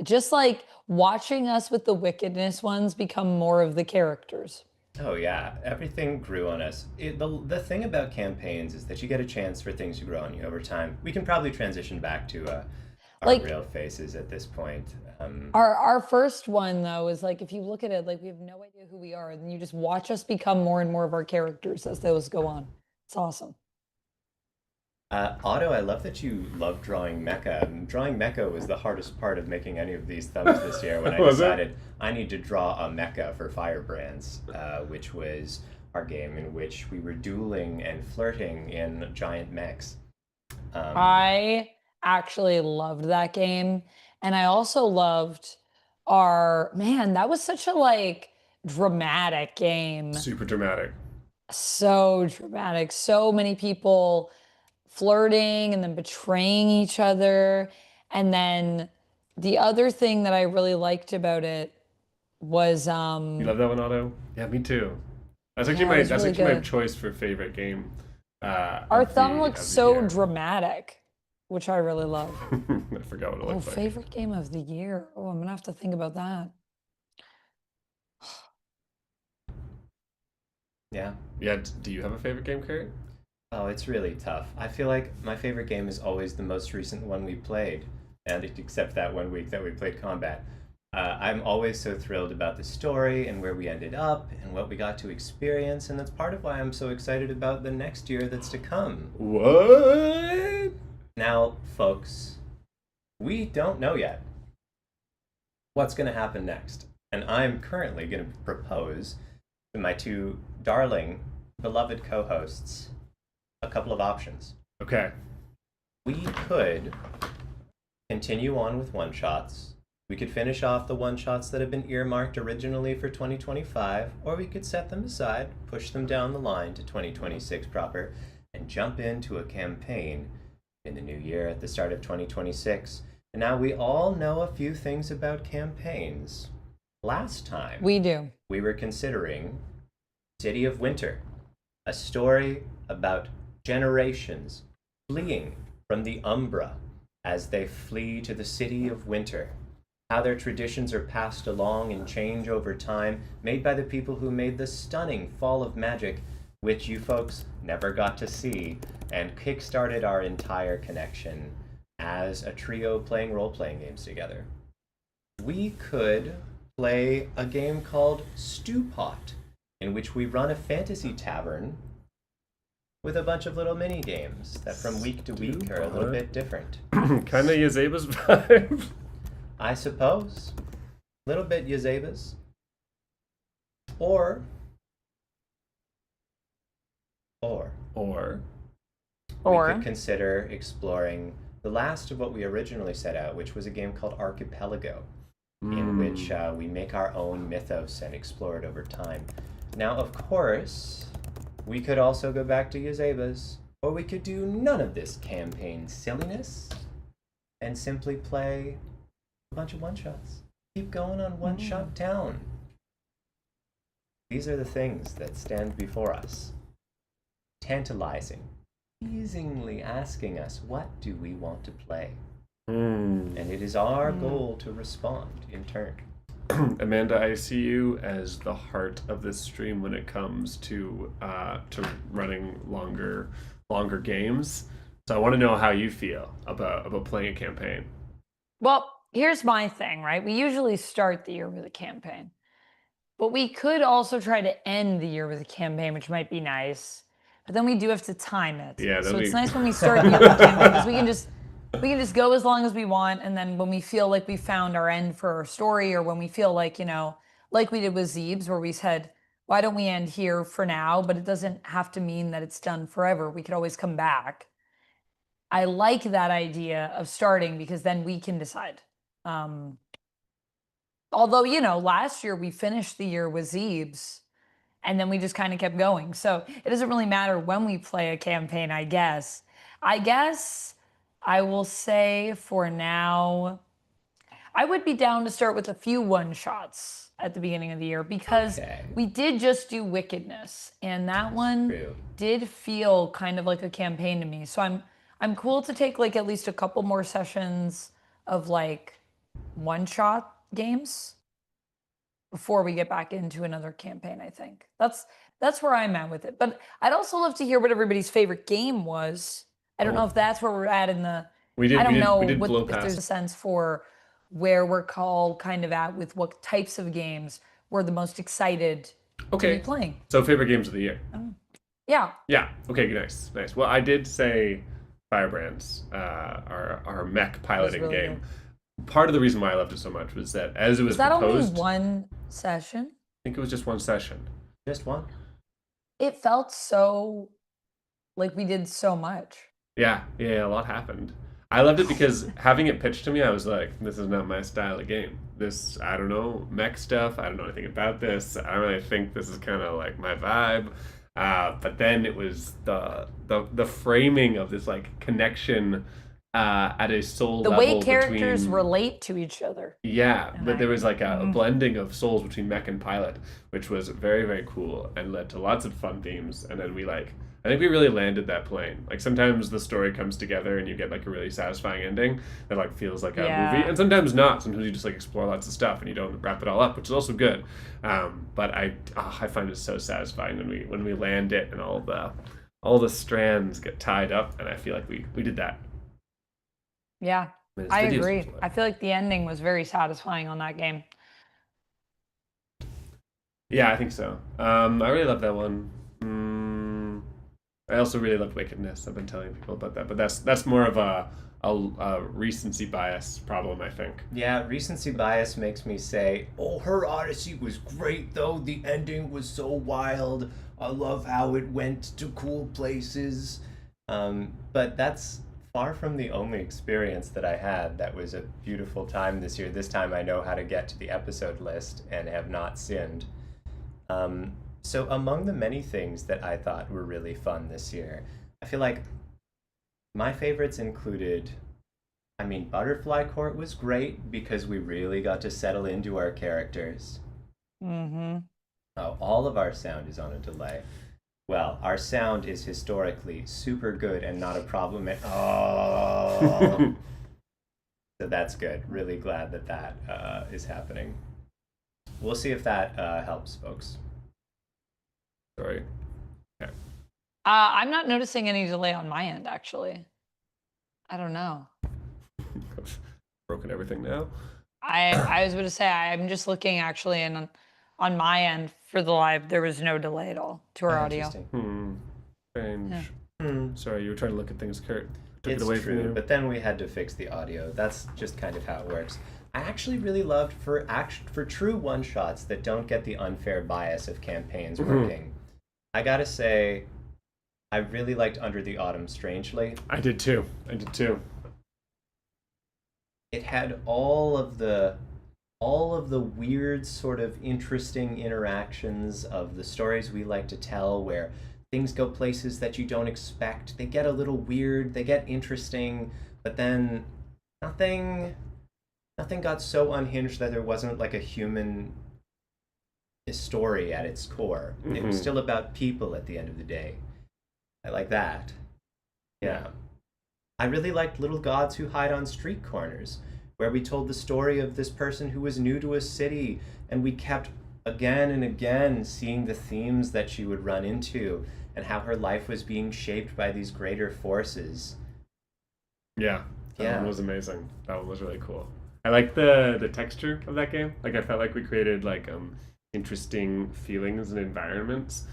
just like watching us with the Wickedness ones become more of the characters. Oh yeah, everything grew on us. The thing about campaigns is that you get a chance for things to grow on you over time. We can probably transition back to our Like- real faces at this point. Our first one though is like, if you look at it, like we have no idea who we are, and you just watch us become more and more of our characters as those go on. It's awesome. Otto, I love that you love drawing mecha. Drawing mecha was the hardest part of making any of these thumbs this year when I Was it? decided I need to draw a mecha for Firebrands, which was our game in which we were dueling and flirting in giant mechs. I actually loved that game, and I also loved that was such a like dramatic game. Super dramatic. So dramatic. So many people flirting and then betraying each other. And then the other thing that I really liked about it was You love that one, Otto? Yeah, me too. That's actually Yeah, it was my really good. choice for favorite game. our thumb looks so year. dramatic, which I really love. I forgot what it Oh, looked like. favorite game of the year. Oh, I'm gonna have to think about that. Yeah. Yeah, do you have a favorite game, Kurt? Oh, it's really tough. I feel like my favorite game is always the most recent one we played, and except that one week that we played Combat. I'm always so thrilled about the story and where we ended up and what we got to experience, and that's part of why I'm so excited about the next year that's to come. What? Now, folks, we don't know yet what's going to happen next, and I'm currently going to propose to my two darling, beloved co-hosts a couple of options. Okay. We could continue on with one-shots. We could finish off the one-shots that have been earmarked originally for 2025, or we could set them aside, push them down the line to 2026 proper, and jump into a campaign in the new year at the start of 2026. And now we all know a few things about campaigns. Last time, We do. we were considering City of Winter, a story about generations fleeing from the Umbra as they flee to the City of Winter. How their traditions are passed along and change over time, made by the people who made the stunning Fall of Magic which you folks never got to see, and kickstarted our entire connection as a trio playing role-playing games together. We could play a game called Stew Pot, in which we run a fantasy tavern with a bunch of little mini games that from week to week are a little bit different. Kind of Yazeba's vibe. I suppose. A little bit Yazeba's. Or we could consider exploring the last of what we originally set out, which was a game called Archipelago, in which we make our own mythos and explore it over time. Now, of course, we could also go back to Yazeba's, or we could do none of this campaign silliness and simply play a bunch of one-shots. Keep going on One-Shot Town. These are the things that stand before us. Tantalizing, teasingly asking us, what do we want to play? And it is our goal to respond in turn. Amanda, I see you as the heart of this stream when it comes to running longer games. So I want to know how you feel about playing a campaign. Well, here's my thing, right? We usually start the year with a campaign, but we could also try to end the year with a campaign, which might be nice. But then we do have to time it. Yeah, so it's nice when we start the year with a campaign because we can just go as long as we want, and then when we feel like we found our end for our story, or when we feel like, like we did with Zeebs, where we said, why don't we end here for now? But it doesn't have to mean that it's done forever. We could always come back. I like that idea of starting because then we can decide. Although, last year we finished the year with Zeebs, and then we just kind of kept going. So it doesn't really matter when we play a campaign, I guess. I will say for now, I would be down to start with a few one-shots at the beginning of the year because we did just do Wickedness, and that one did feel kind of like a campaign to me. So I'm cool to take like at least a couple more sessions of like one-shot games before we get back into another campaign, I think. That's where I'm at with it. But I'd also love to hear what everybody's favorite game was. I don't know if that's where we're at in the... We did blow if past. there's a sense for where we're all kind of at with what types of games we're the most excited to be playing. So favorite games of the year. Yeah. Yeah. Okay, nice. Well, I did say Firebrands, our mech piloting really game. Part of the reason why I loved it so much was that as it was that proposed... only one session? I think it was just one session. Just one? It felt so like we did so much. Yeah, a lot happened. I loved it because having it pitched to me, I was like, this is not my style of game. This, I don't know, mech stuff, I don't know anything about this. I don't really think this is kind of like my vibe. But then it was the framing of this like connection at a soul level. The way characters relate to each other. Yeah, but there was like a blending of souls between mech and pilot, which was very, very cool and led to lots of fun themes. And then I think we really landed that plane. Like sometimes the story comes together and you get like a really satisfying ending that like feels like a movie, and sometimes not. Sometimes you just like explore lots of stuff and you don't wrap it all up, which is also good. But I find it so satisfying when we land it and all the strands get tied up, and I feel like we did that. Yeah, I agree. I feel like the ending was very satisfying on that game. Yeah, I think so. I really love that one. I also really love Wickedness. I've been telling people about that, but that's more of a recency bias problem, I think. Yeah, recency bias makes me say, oh, her Odyssey was great, though. The ending was so wild. I love how it went to cool places. But that's far from the only experience that I had that was a beautiful time this year. This time I know how to get to the episode list and have not sinned. So among the many things that I thought were really fun this year, I feel like my favorites included, Butterfly Court was great because we really got to settle into our characters. Mm-hmm. Oh, all of our sound is on a delay. Well, our sound is historically super good and not a problem at all. So that's good. Really glad that is happening. We'll see if that helps, folks. Sorry. Okay. I'm not noticing any delay on my end, actually. I don't know. Broken everything now. I was going to say, I'm just looking actually, and on my end for the live, there was no delay at all to our audio. Interesting. Strange. Yeah. Sorry, you were trying to look at things, Kurt. Took It's it away true, from you. but then we had to fix the audio. That's just kind of how it works. I actually really loved for true one-shots that don't get the unfair bias of campaigns working. I gotta say, I really liked Under the Autumn Strangely. I did too. It had all of the weird sort of interesting interactions of the stories we like to tell, where things go places that you don't expect. They get a little weird, they get interesting, but then nothing got so unhinged that there wasn't like a human story at its core. It was still about people at the end of the day. I like that. Yeah. I really liked Little Gods Who Hide on Street Corners, where we told the story of this person who was new to a city, and we kept again and again seeing the themes that she would run into and how her life was being shaped by these greater forces. Yeah. That one was amazing. That one was really cool. I like the texture of that game. Like, I felt like we created like interesting feelings and environments,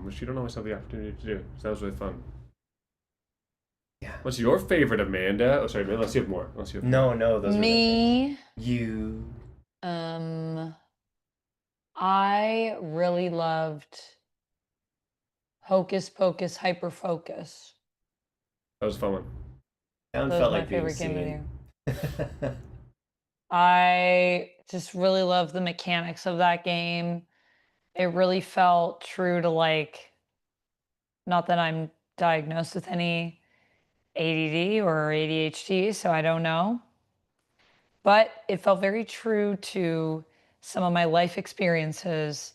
which you don't always have the opportunity to do. So that was really fun. Yeah. What's your favorite, Amanda? Oh, sorry, unless you have more. No, those Me, are you. I really loved Hocus Pocus Hyper Focus. That was a fun one. That one That felt was my like being favorite game of the seen. year. I just really love the mechanics of that game. It really felt true to, like, not that I'm diagnosed with any ADD or ADHD, so I don't know. But it felt very true to some of my life experiences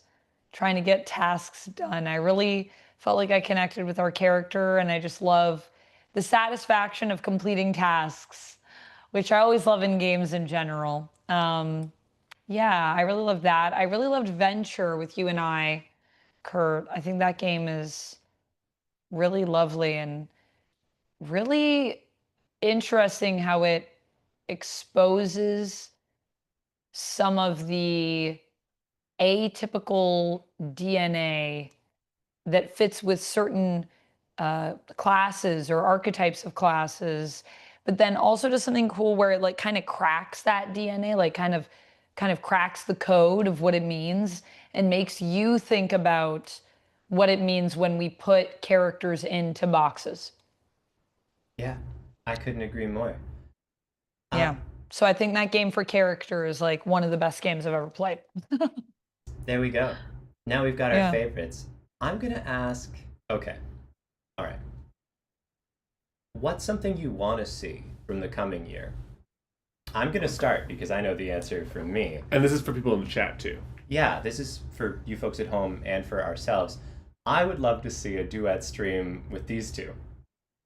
trying to get tasks done. I really felt like I connected with our character, and I just love the satisfaction of completing tasks, which I always love in games in general. Yeah, I really love that. I really loved Venture with you and I, Kurt. I think that game is really lovely and really interesting how it exposes some of the atypical DNA that fits with certain classes or archetypes of classes, but then also does something cool where it like kind of cracks that DNA, like kind of cracks the code of what it means and makes you think about what it means when we put characters into boxes. Yeah, I couldn't agree more. Yeah. So I think that game for character is like one of the best games I've ever played. There we go. Now we've got our Yeah. favorites. I'm gonna ask. Okay. All right. What's something you want to see from the coming year? I'm gonna start because I know the answer from me. And this is for people in the chat too. Yeah, this is for you folks at home and for ourselves. I would love to see a duet stream with these two.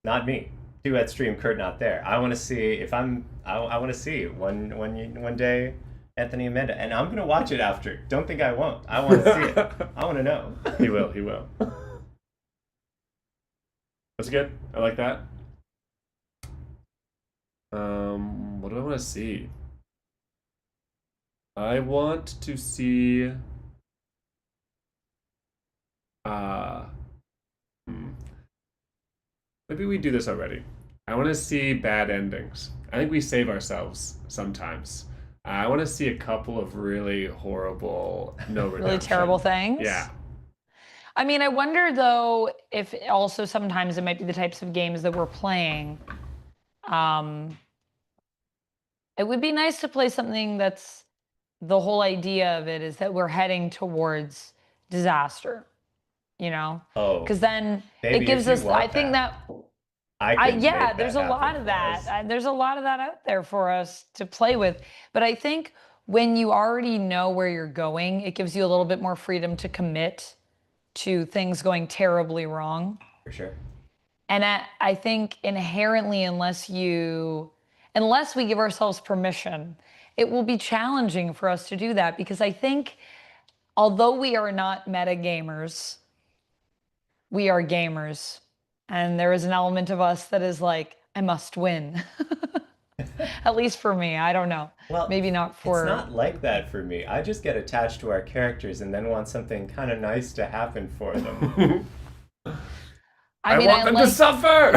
Not me. Duet stream, Kurt not there. I want to see if I'm. I want to see one day, Anthony and Amanda, and I'm gonna watch it after. Don't think I won't. I want to see it. I want to know. He will. That's good. I like that. What do I want to see? I want to see maybe we do this already. I want to see bad endings. I think we save ourselves sometimes. I want to see a couple of really horrible, no redemption. Really terrible things. Yeah. I mean, I wonder though if also sometimes it might be the types of games that we're playing. It would be nice to play something that's the whole idea of it is that we're heading towards disaster, you know? Oh, Because then baby, it gives if you us, want I think that I can yeah, make there's that a lot happen of for that. us. There's a lot of that out there for us to play with. But I think when you already know where you're going, it gives you a little bit more freedom to commit to things going terribly wrong. For sure. And I think inherently, unless we give ourselves permission, it will be challenging for us to do that because I think although we are not meta gamers, we are gamers, and there is an element of us that is like, I must win. At least for me, I don't know. Well, Maybe not for. It's not like that for me. I just get attached to our characters and then want something kind of nice to happen for them. I mean, want them to suffer.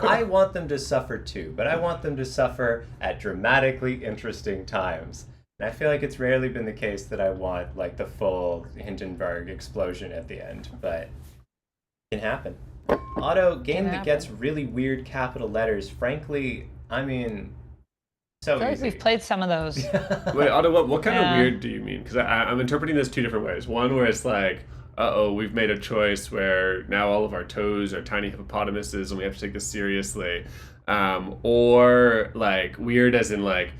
I want them to suffer too, but I want them to suffer at dramatically interesting times. And I feel like it's rarely been the case that I want like the full Hindenburg explosion at the end, but it can happen. Otto, game that gets really weird capital letters, frankly, I mean, so I feel like easy. we've played some of those. Wait, Otto, what kind of weird do you mean? Because I'm interpreting this two different ways. One where it's like, uh-oh, we've made a choice where now all of our toes are tiny hippopotamuses and we have to take this seriously. Or like weird as in like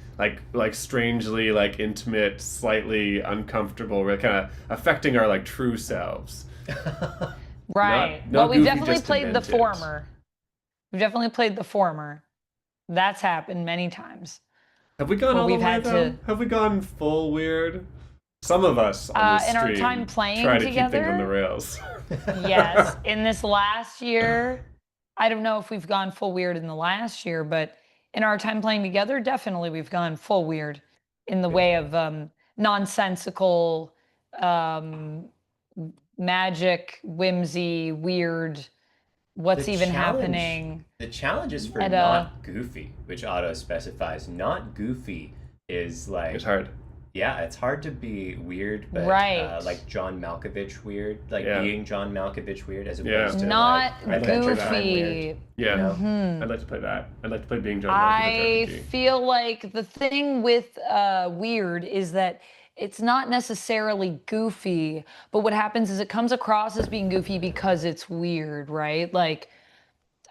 strangely like intimate, slightly uncomfortable, kind of affecting our like true selves. Right. Not Well, we've goofy, definitely just played the demented. former. We've definitely played the former. That's happened many times. Have we gone Well, all the we've way had though? to- Have we gone full weird? Some of us on this in our stream time playing try to keep things together? on the rails. Yes. In this last year, I don't know if we've gone full weird in the last year, but in our time playing together, definitely we've gone full weird in the way of nonsensical, magic, whimsy, weird. What's The even challenge- happening? The challenge is for At, not goofy, which Otto specifies. Not goofy is like It's hard. Yeah, it's hard to be weird, but Right. like John Malkovich weird, like Yeah. being John Malkovich weird as opposed Yeah. to Not like Adventure Time goofy. weird. Yeah, No. I'd like to play that. I'd like to play being John I Malkovich RPG. feel like the thing with weird is that it's not necessarily goofy, but what happens is it comes across as being goofy because it's weird, right? Like,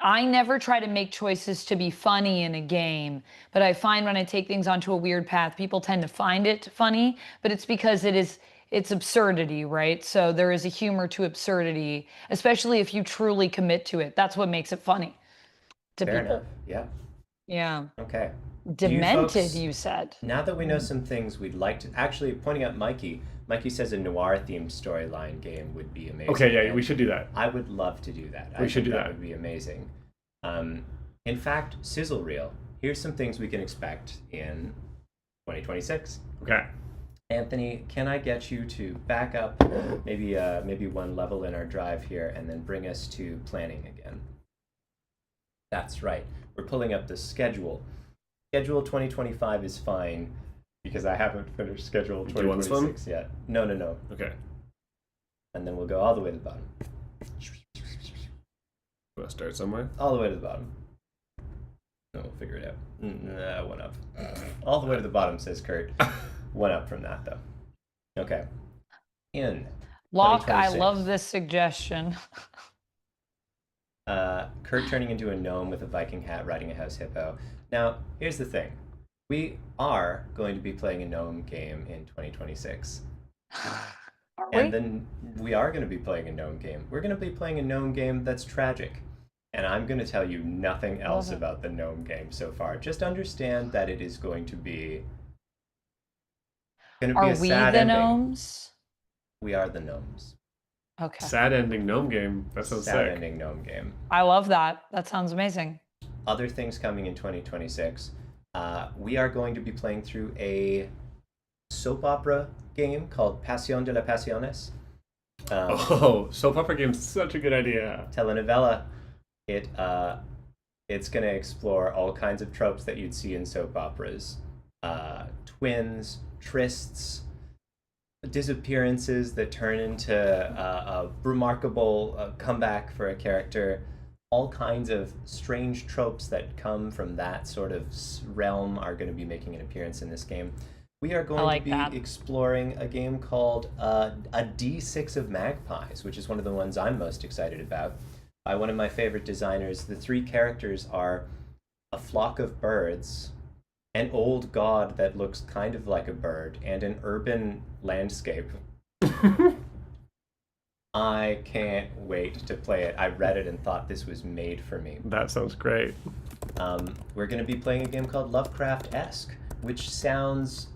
I never try to make choices to be funny in a game, but I find when I take things onto a weird path, people tend to find it funny, but it's because it's absurdity, right? So there is a humor to absurdity, especially if you truly commit to it. That's what makes it funny to Fair people. enough. Yeah. Yeah. Okay. Demented, folks- you said. Now that we know some things we'd like to actually pointing out Mikey says a noir themed storyline game would be amazing. Okay, yeah, and we should do that. I would love to do that. We should do that. that. Would be amazing. In fact, Sizzle Reel, here's some things we can expect in 2026. Okay. Anthony, can I get you to back up maybe one level in our drive here and then bring us to planning again? That's right. We're pulling up the schedule. Schedule 2025 is fine because I haven't finished schedule Do you want 2026 yet. No. Okay. And then we'll go all the way to the bottom. Want to start somewhere? All the way to the bottom. No, we'll figure it out. One up. All the way to the bottom, says Kurt. One up from that, though. Okay. In Locke, I 2026. love this suggestion. Kurt turning into a gnome with a Viking hat riding a house hippo. Now, here's the thing. We are going to be playing a gnome game in 2026. Are we? And then we are going to be playing a gnome game. We're going to be playing a gnome game that's tragic. And I'm going to tell you nothing else Love it. about the gnome game so far. Just understand that it is going to be a Are we sad the ending. gnomes? We are the gnomes. Okay. Sad ending gnome game. That sounds Sad sick. ending gnome game. I love that. That sounds amazing. Other things coming in 2026. We are going to be playing through a soap opera game called Pasión de las Pasiones. Oh, soap opera game's such a good idea. Telenovela. It's going to explore all kinds of tropes that you'd see in soap operas. Twins, trysts, disappearances that turn into a remarkable comeback for a character. All kinds of strange tropes that come from that sort of realm are going to be making an appearance in this game. We are going like to be that. exploring a game called a D6 of Magpies, which is one of the ones I'm most excited about. By one of my favorite designers. The three characters are a flock of birds, an old god that looks kind of like a bird, and an urban landscape. I can't wait to play it. I read it and thought this was made for me. That sounds great. We're going to be playing a game called Lovecraft-esque, which sounds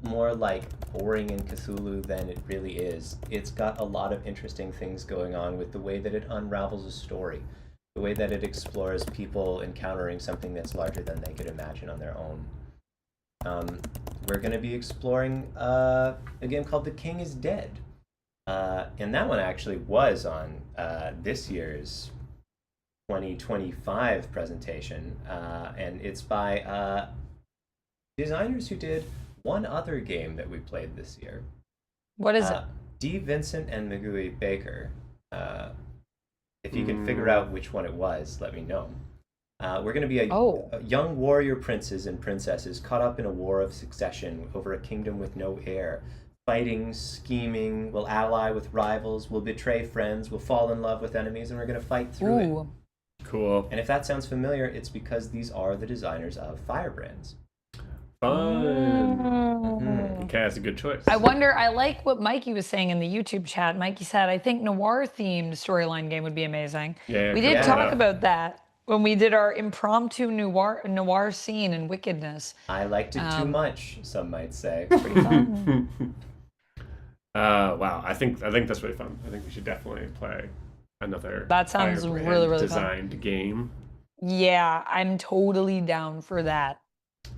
more like boring in Cthulhu than it really is. It's got a lot of interesting things going on with the way that it unravels a story, the way that it explores people encountering something that's larger than they could imagine on their own. We're going to be exploring a game called The King is Dead. And that one actually was on this year's 2025 presentation. And it's by designers who did one other game that we played this year. What is it? D. Vincent and Magui Baker. If you can figure out which one it was, let me know. We're going to be a young warrior princes and princesses caught up in a war of succession over a kingdom with no heir. Fighting, scheming, we'll ally with rivals, we'll betray friends, we'll fall in love with enemies, and we're going to fight through it. Cool. And if that sounds familiar, it's because these are the designers of Firebrands. Fun. Okay, that's a good choice. I wonder, I like what Mikey was saying in the YouTube chat. Mikey said, I think noir-themed storyline game would be amazing. Yeah, we did talk about that when we did our impromptu noir scene in Wickedness. I liked it too much, some might say. Pretty fun. Wow, I think that's really fun. I think we should definitely play another That sounds Firebrand really, really designed game. Yeah, I'm totally down for that.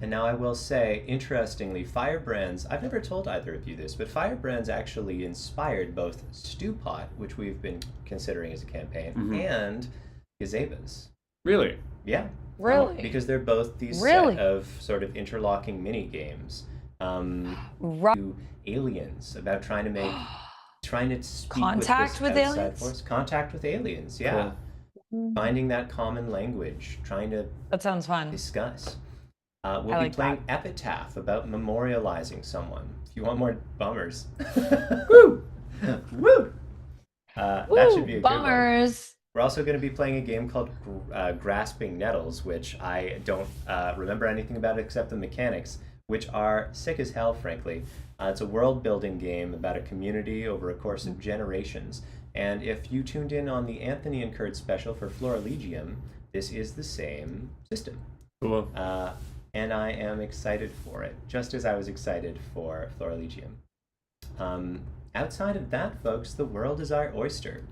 And now I will say, interestingly, Firebrands, I've never told either of you this, but Firebrands actually inspired both Stewpot, which we've been considering as a campaign, and Gazebas. Really? Yeah. Really? Because they're both these Really? set of sort of interlocking mini games. Right. To aliens, about trying to speak Contact with with this outside aliens? force. Contact with aliens, yeah. Cool. Finding that common language, trying to That sounds fun. discuss. We'll I be like playing Epitaph, about memorializing someone. If you want more bummers. Woo! Woo! That should be a good one. Bummers. We're also going to be playing a game called Grasping Nettles, which I don't remember anything about except the mechanics, which are sick as hell, frankly. It's a world-building game about a community over a course of generations. And if you tuned in on the Anthony and Kurt special for Florilegium, this is the same system. Cool. And I am excited for it, just as I was excited for Florilegium. Outside of that, folks, the world is our oyster.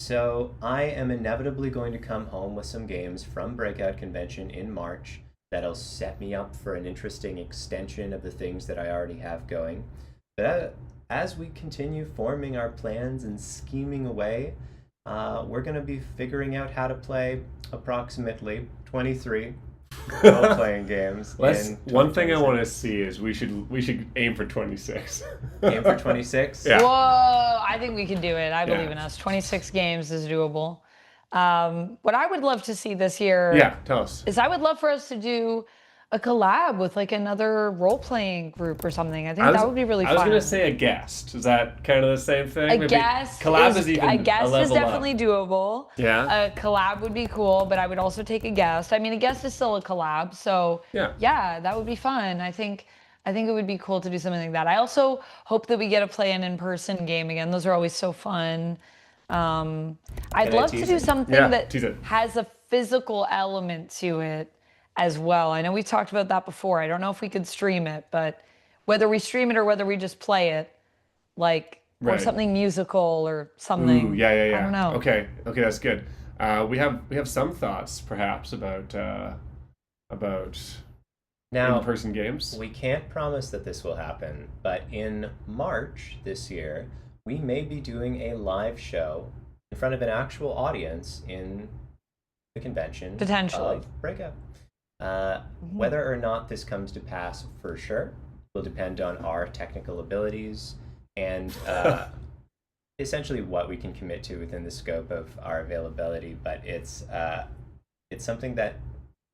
So I am inevitably going to come home with some games from Breakout Convention in March that'll set me up for an interesting extension of the things that I already have going. But as we continue forming our plans and scheming away, we're going to be figuring out how to play approximately 23 role-playing games. One thing I want to see is we should aim for 26. Aim for 26? Yeah. Whoa, I think we can do it. I believe in us. 26 games is doable. What I would love to see this year Tell us. is I would love for us to do a collab with like another role-playing group or something. I think that would be really fun. I was going to say a guest. Is that kind of the same thing? A guest collab is even a guest a level is definitely doable. Yeah. A collab would be cool, but I would also take a guest. I mean, a guest is still a collab, so yeah, that would be fun. I think it would be cool to do something like that. I also hope that we get to play an in-person game again. Those are always so fun. I'd love to do something that has a physical element to it as well. I know we talked about that before. I don't know if we could stream it, but whether we stream it or whether we just play it, like, or something musical or something. Ooh, yeah. I don't know. Okay, that's good. We have some thoughts, perhaps, about now, in-person games. We can't promise that this will happen, but in March this year, we may be doing a live show in front of an actual audience in the convention of Breakout. Whether or not this comes to pass for sure will depend on our technical abilities and essentially what we can commit to within the scope of our availability. But it's something that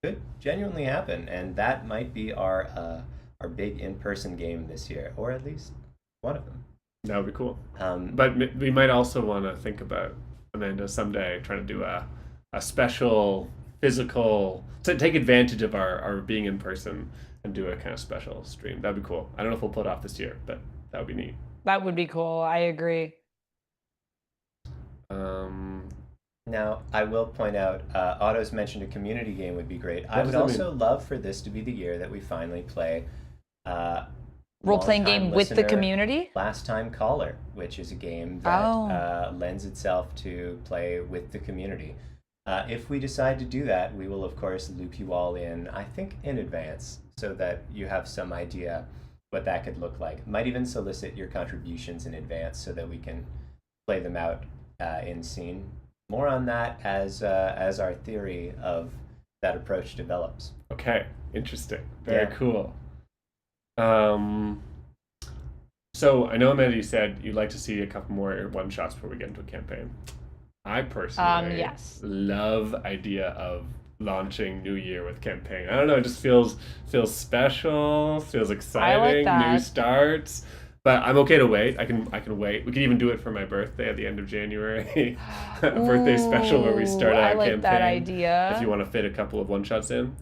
could genuinely happen, and that might be our big in-person game this year, or at least one of them. That would be cool. But we might also want to think about, Amanda, someday trying to do a special physical, to take advantage of our being in person and do a kind of special stream. That'd be cool. I don't know if we'll pull it off this year, but that would be neat. That would be cool. I agree. Now, I will point out, Otto's mentioned a community game would be great. I would also love for this to be the year that we finally play Role-playing game with the listener, community? Last Time Caller, which is a game that lends itself to play with the community. If we decide to do that, we will, of course, loop you all in, I think, in advance, so that you have some idea what that could look like. Might even solicit your contributions in advance so that we can play them out in scene. More on that as our theory of that approach develops. Okay, interesting. Very Yeah. cool. So I know, Amanda, you said you'd like to see a couple more one-shots before we get into a campaign. I personally Yes. love idea of launching New Year with campaign. I don't know, it just feels special, feels exciting, that. new starts. But I'm okay to wait. I can wait. We could even do it for my birthday at the end of January. A birthday special where we start Ooh, out I a like campaign. that idea. If you want to fit a couple of one-shots in.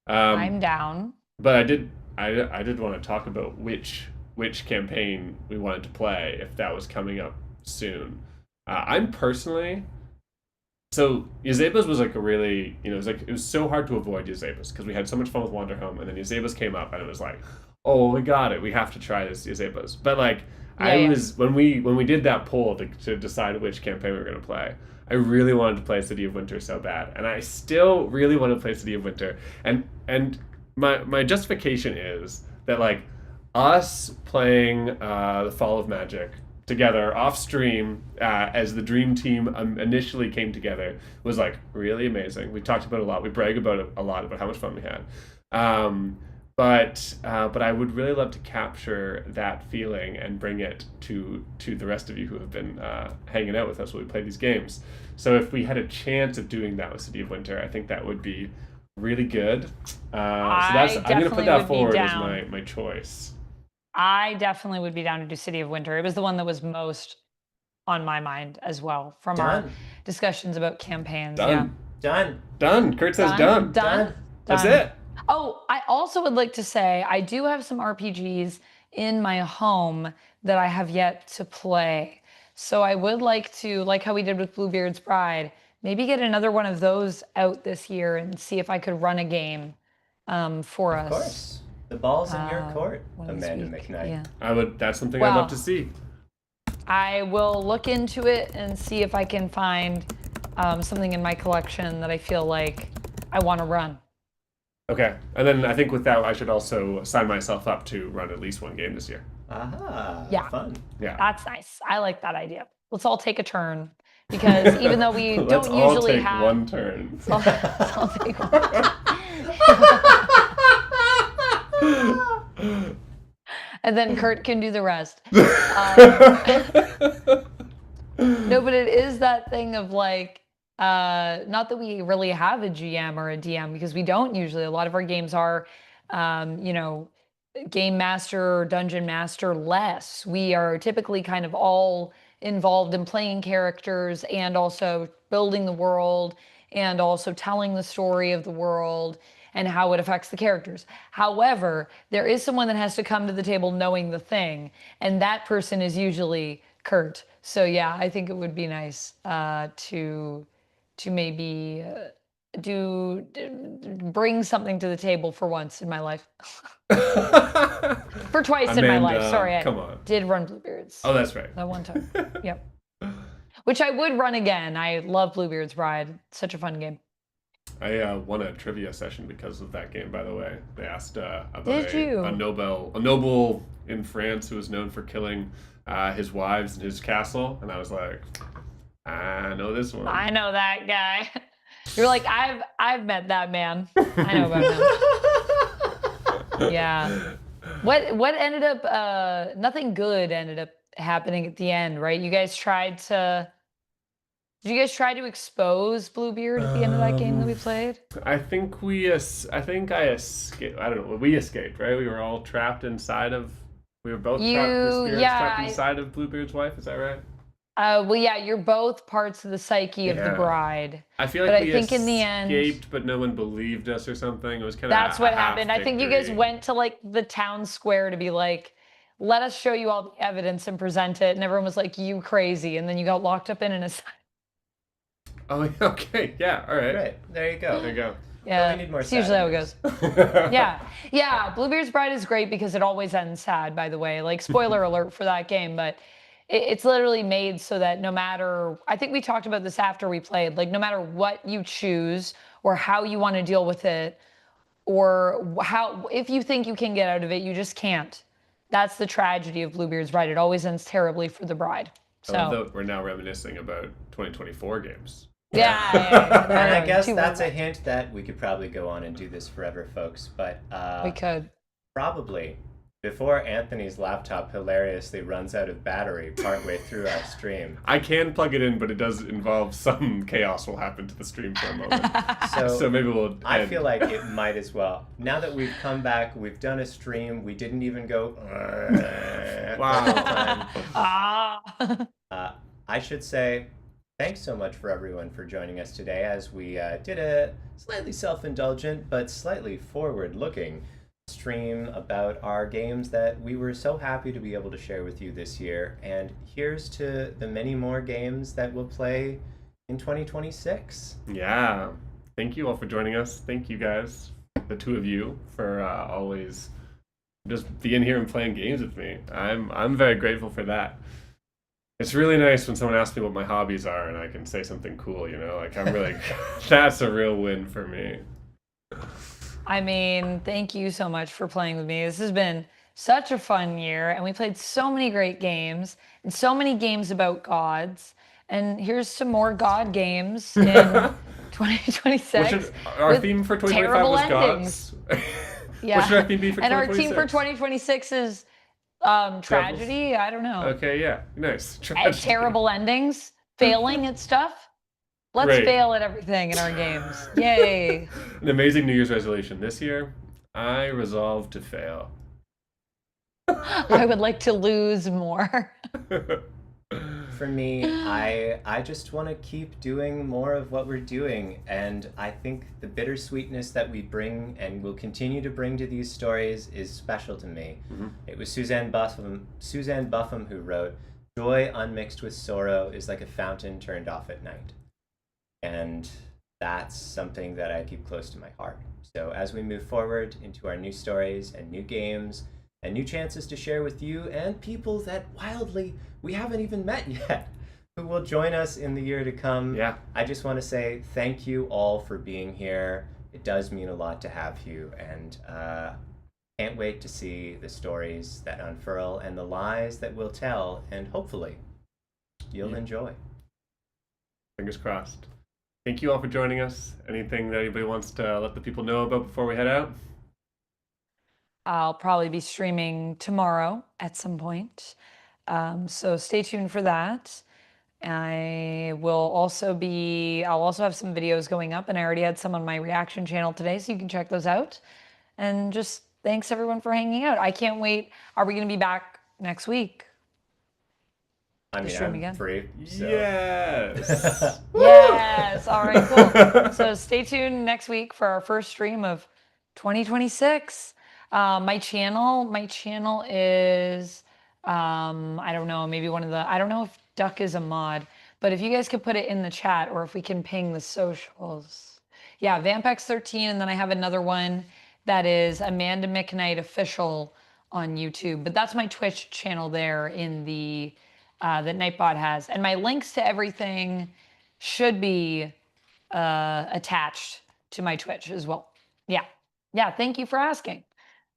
I'm down. But I did want to talk about which campaign we wanted to play if that was coming up soon. I'm personally, so Yzebas was like a really, it was so hard to avoid Yzebas because we had so much fun with Wanderhome, and then Yzebas came up and it was like, oh, we got it, we have to try this Yzebas. But like when we did that poll to decide which campaign we were going to play, I really wanted to play City of Winter so bad, and I still really want to play City of Winter, and my justification is that like us playing the Fall of Magic together off stream as the dream team initially came together was like really amazing. We talked about it a lot. We brag about it a lot about how much fun we had. But I would really love to capture that feeling and bring it to the rest of you who have been hanging out with us while we play these games. So if we had a chance of doing that with City of Winter, I think that would be really good. I'm going to put that forward as my choice. I definitely would be down to do City of Winter. It was the one that was most on my mind as well from our discussions about campaigns. Done. Yeah. Done. Kurt says done. That's it. Oh, I also would like to say I do have some RPGs in my home that I have yet to play. So I would like to, like how we did with Bluebeard's Bride, maybe get another one of those out this year and see if I could run a game for us. Of course. The ball's in your court, Amanda McKnight. Yeah. That's something I'd love to see. I will look into it and see if I can find something in my collection that I feel like I want to run. Okay, and then I think with that, I should also sign myself up to run at least one game this year. Yeah. Fun. Yeah. That's nice. I like that idea. Let's all take a turn. Because even though we don't Let's all usually take have one turn. Let's all take one turn. And then Kurt can do the rest. No, but it is that thing of like, not that we really have a GM or a DM because we don't usually. A lot of our games are, game master or dungeon master less. We are typically kind of all involved in playing characters and also building the world and also telling the story of the world and how it affects the characters. However, there is someone that has to come to the table knowing the thing, and that person is usually Kurt. So yeah, I think it would be nice to maybe bring something to the table for once in my life. For twice in my life. Sorry, come on. Did run Bluebeards. Oh, that's right. That one time. Yep. Which I would run again. I love Bluebeard's Bride. Such a fun game. I won a trivia session because of that game, by the way. They asked about a noble in France who was known for killing his wives in his castle, and I was like, I know this one. I know that guy. You're like, I've met that man. I know about him. Yeah. What ended up nothing good ended up happening at the end, right? Did you guys try to expose Bluebeard at the end of that game that we played? I think I escaped. I don't know. We escaped, right? We were all trapped inside of. We were both trapped inside of Bluebeard's wife. Is that right? Well, yeah, you're both parts of the psyche of the bride. I feel like I think in the end, escaped, but no one believed us or something. It was kind of that's what happened. I think you guys went to like the town square to be like, let us show you all the evidence and present it, and everyone was like, you crazy, and then you got locked up in an asylum. Oh, okay, yeah, all right. Right, there you go. There you go. Yeah, we need more it's usually how it sad goes. Yeah. Bluebeard's Bride is great because it always ends sad, by the way. Like, spoiler alert for that game, but it's literally made so that no matter, I think we talked about this after we played, like, no matter what you choose or how you want to deal with it, or how, if you think you can get out of it, you just can't. That's the tragedy of Bluebeard's Bride. It always ends terribly for the bride. I love So, that we're now reminiscing about 2024 games. yeah. And I guess Too that's a much. hint that we could probably go on and do this forever, folks. But We could. probably before Anthony's laptop hilariously runs out of battery partway through our stream. I can plug it in, but it does involve some chaos will happen to the stream for a moment. So maybe we'll. I end. feel like it might as well. Now that we've come back, we've done a stream. We didn't even go. Wow. I should say thanks so much for everyone for joining us today as we did a slightly self-indulgent but slightly forward-looking stream about our games that we were so happy to be able to share with you this year. And here's to the many more games that we'll play in 2026. Yeah. Thank you all for joining us. Thank you guys, the two of you, for always just being here and playing games with me. I'm very grateful for that. It's really nice when someone asks me what my hobbies are and I can say something cool, you know? Like, I'm really, that's a real win for me. I mean, thank you so much for playing with me. This has been such a fun year, and we played so many great games and so many games about gods. And here's some more god games in 2026. Our with theme for 2025 terrible was endings. gods. Yeah. What should our theme be for and 2026? our team for 2026 is tragedy. I don't know. Okay, yeah, nice. And Tragedy. terrible endings, failing at stuff. Let's Great. fail at everything in our games. Yay. An amazing New Year's resolution. This year, I resolve to fail. I would like to lose more. For me, I just want to keep doing more of what we're doing, and I think the bittersweetness that we bring and will continue to bring to these stories is special to me. Mm-hmm. It was Suzanne Buffum who wrote, "Joy unmixed with sorrow is like a fountain turned off at night." And that's something that I keep close to my heart. So as we move forward into our new stories and new games and new chances to share with you and people that wildly we haven't even met yet, who will join us in the year to come. Yeah. I just want to say thank you all for being here. It does mean a lot to have you, and can't wait to see the stories that unfurl and the lies that we'll tell, and hopefully you'll enjoy. Fingers crossed. Thank you all for joining us. Anything that anybody wants to let the people know about before we head out? I'll probably be streaming tomorrow at some point. So stay tuned for that. I'll also have some videos going up, and I already had some on my reaction channel today, so you can check those out. And just thanks everyone for hanging out. I can't wait. Are we going to be back next week? I mean, stream I'm again? free. So. Yes. Yes. All right, cool. So stay tuned next week for our first stream of 2026. My channel is, I don't know, maybe I don't know if Duck is a mod, but if you guys could put it in the chat or if we can ping the socials. Yeah, Vampex13, and then I have another one that is Amanda McKnight Official on YouTube, but that's my Twitch channel there in the, that Nightbot has. And my links to everything should be attached to my Twitch as well. Yeah, thank you for asking.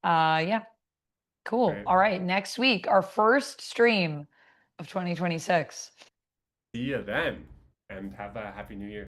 Yeah, cool. Great. All right, next week, our first stream of 2026. See you then, and have a happy new year.